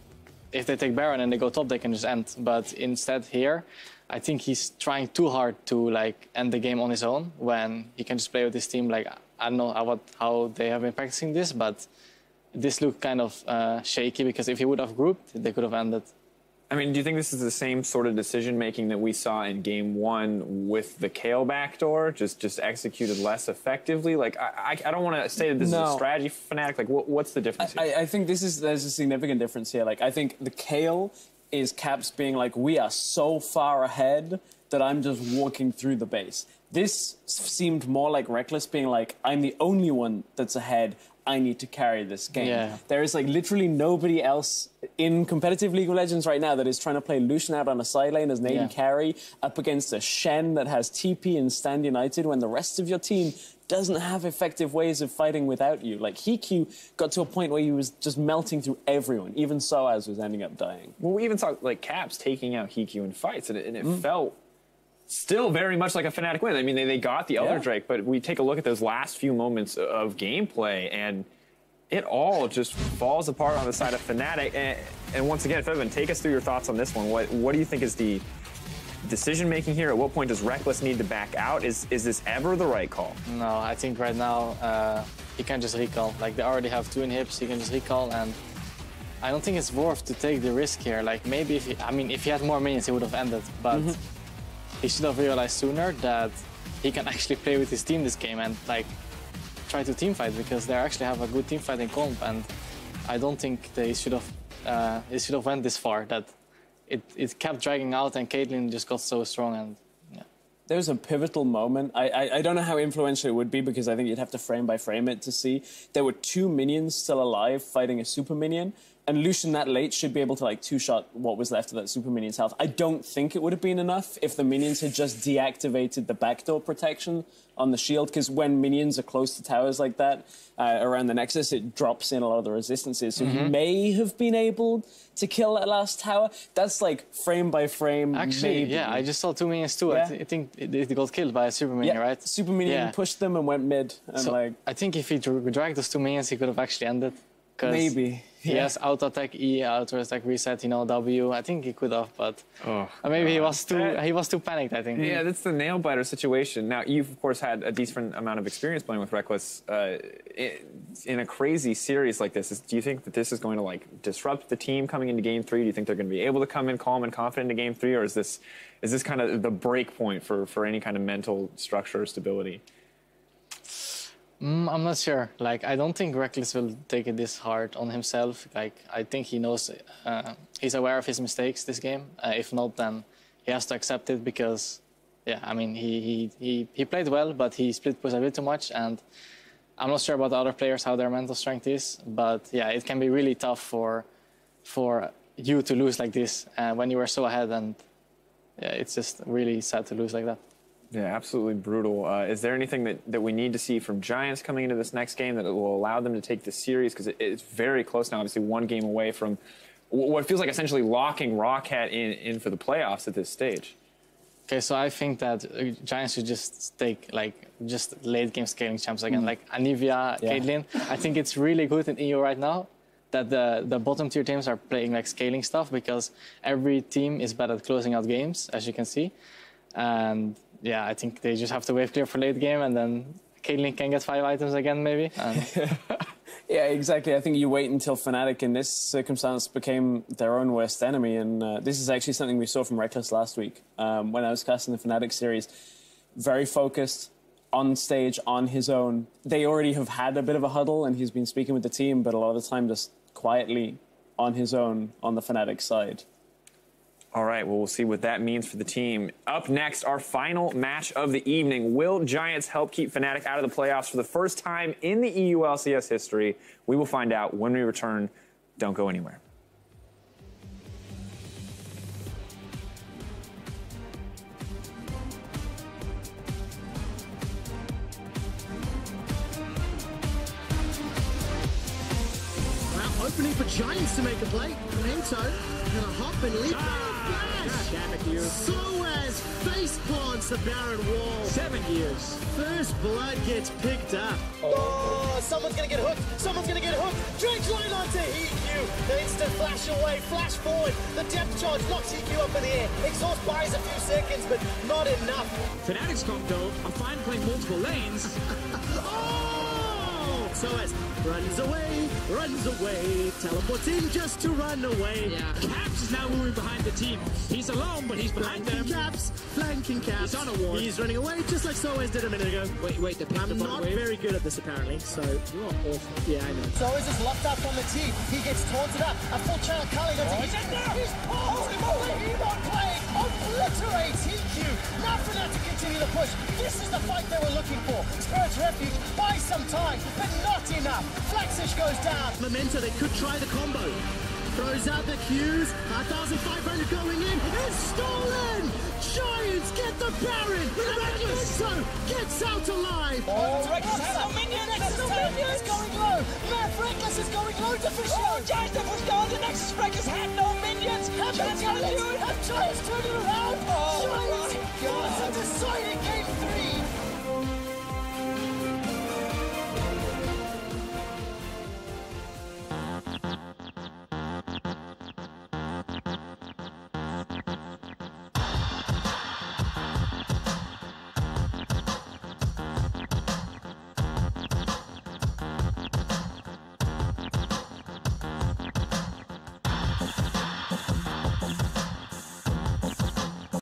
Speaker 5: if they take Baron and they go top, they can just end. But instead here, I think he's trying too hard to like end the game on his own when he can just play with his team. Like I don't know how they have been practicing this, but this looked kind of shaky, because if he would have grouped, they could have ended.
Speaker 3: I mean, do you think this is the same sort of decision-making that we saw in Game 1 with the Kayle backdoor, just executed less effectively? Like, I don't want to say that this is a strategy for Fnatic. Like, what's the difference here?
Speaker 4: I think there's a significant difference here. Like, I think the Kayle is Caps being like, we are so far ahead that I'm just walking through the base. This seemed more like Reckless being like, I'm the only one that's ahead. I need to carry this game.
Speaker 5: Yeah.
Speaker 4: There is like literally nobody else in competitive League of Legends right now that is trying to play Lucian out on a side lane as an AD carry up against a Shen that has TP and Stand United when the rest of your team doesn't have effective ways of fighting without you. Like Hiku got to a point where he was just melting through everyone. Even Soaz was ending up dying.
Speaker 3: Well, we even saw like Caps taking out Hiku in fights, and it felt still very much like a Fnatic win. I mean, they got the Elder Drake, but we take a look at those last few moments of gameplay, and it all just falls apart on the side of Fnatic. And once again, Fevin, take us through your thoughts on this one. What do you think is the decision-making here? At what point does Reckless need to back out? Is this ever the right call?
Speaker 5: No, I think right now he can just recall. Like they already have 2 inhibs, he can just recall, and I don't think it's worth to take the risk here. Like maybe if he had more minions, he would have ended, but he should have realized sooner that he can actually play with his team this game and like try to team fight, because they actually have a good team fighting comp, and I don't think they should have went this far. That it kept dragging out, and Caitlyn just got so strong. And
Speaker 4: there was a pivotal moment. I don't know how influential it would be, because I think you'd have to frame by frame it to see. There were 2 minions still alive fighting a super minion, and Lucian that late should be able to like 2-shot what was left of that super minion's health. I don't think it would have been enough if the minions had just deactivated the backdoor protection on the shield, because when minions are close to towers like that around the Nexus, it drops in a lot of the resistances. So he may have been able to kill that last tower. That's like frame by frame.
Speaker 5: Actually,
Speaker 4: maybe.
Speaker 5: I just saw 2 minions too. I think it got killed by a super minion, right?
Speaker 4: Super minion pushed them and went mid. And
Speaker 5: so
Speaker 4: like,
Speaker 5: I think if he dragged those 2 minions, he could have actually ended.
Speaker 4: Maybe.
Speaker 5: He has auto attack E, auto attack reset, W. I think he could have, but maybe he was too panicked, I think.
Speaker 3: Yeah, that's the nail biter situation. Now, you've of course had a decent amount of experience playing with Reckless in a crazy series like this. Do you think that this is going to like disrupt the team coming into Game 3? Do you think they're going to be able to come in calm and confident into Game 3, or is this kind of the break point for any kind of mental structure or stability?
Speaker 5: I'm not sure. Like, I don't think Reckless will take it this hard on himself. Like, I think he knows, he's aware of his mistakes this game. If not, then he has to accept it, because, yeah, I mean, he played well, but he split push a bit too much, and I'm not sure about the other players, how their mental strength is, but yeah, it can be really tough for you to lose like this when you were so ahead, and yeah, it's just really sad to lose like that.
Speaker 3: Yeah, absolutely brutal. Is there anything that we need to see from Giants coming into this next game that will allow them to take this series? Because it's very close now, obviously 1 game away from what feels like essentially locking Rocket in for the playoffs at this stage.
Speaker 5: Okay, so I think that Giants should just take just late game scaling champs again, like Anivia, Caitlyn. I think it's really good in EU right now that the bottom tier teams are playing like scaling stuff because every team is bad at closing out games, as you can see. And yeah, I think they just have to wave clear for late game, and then Caitlyn can get 5 items again, maybe.
Speaker 4: Yeah, exactly. I think you wait until Fnatic in this circumstance became their own worst enemy. And this is actually something we saw from Reckless last week when I was casting the Fnatic series. Very focused, on stage, on his own. They already have had a bit of a huddle and he's been speaking with the team, but a lot of the time just quietly on his own on the Fnatic side.
Speaker 3: All right, well, we'll see what that means for the team. Up next, our final match of the evening. Will Giants help keep Fnatic out of the playoffs for the first time in the EU LCS history? We will find out when we return. Don't go anywhere.
Speaker 1: Well, opening for Giants to make a play. Mento gonna hop and leap. Soaz face plants the Baron wall.
Speaker 2: 7 years.
Speaker 1: First blood gets picked up. Oh, someone's gonna get hooked. Someone's gonna get hooked. Dredge line onto EQ. The instant flash away, flash forward. The depth charge knocks EQ up in the air. Exhaust buys a few seconds, but not enough.
Speaker 2: Fnatic's top though are fine playing multiple lanes.
Speaker 1: Oh! Soaz runs away, teleports in just to run away.
Speaker 2: Yeah. Caps is now moving behind the team. He's alone, but he's behind them.
Speaker 1: Flanking Caps.
Speaker 2: He's on a ward.
Speaker 1: He's running away just like Soaz did a minute ago.
Speaker 2: Wait, the
Speaker 1: I'm not very good at this apparently, so...
Speaker 2: You're awful.
Speaker 1: Yeah, I know. Soaz is locked up on the team. He gets taunted up. A full channel culling onto
Speaker 2: he's in there!
Speaker 1: He's paused! The Hemon play obliterates EQ. Now Fnatic continue the push. This is the fight they were looking for. Spirit's Refuge buys some time, but not enough. Flaxish goes down. Memento, they could try the combo. Throws out the Qs. 1,500 going in. It's stolen! Giants get the Baron! Memento gets out alive!
Speaker 2: Oh, Reckless has no minions!
Speaker 1: Nexus is going low! Matt Reckless is going low to Fisher!
Speaker 2: Oh, Giants have pushed down! The Nexus Reckless had no minions!
Speaker 1: Giants gotta do it! Have Giants turn it around!
Speaker 2: Oh,
Speaker 1: Giants got a decided game 3!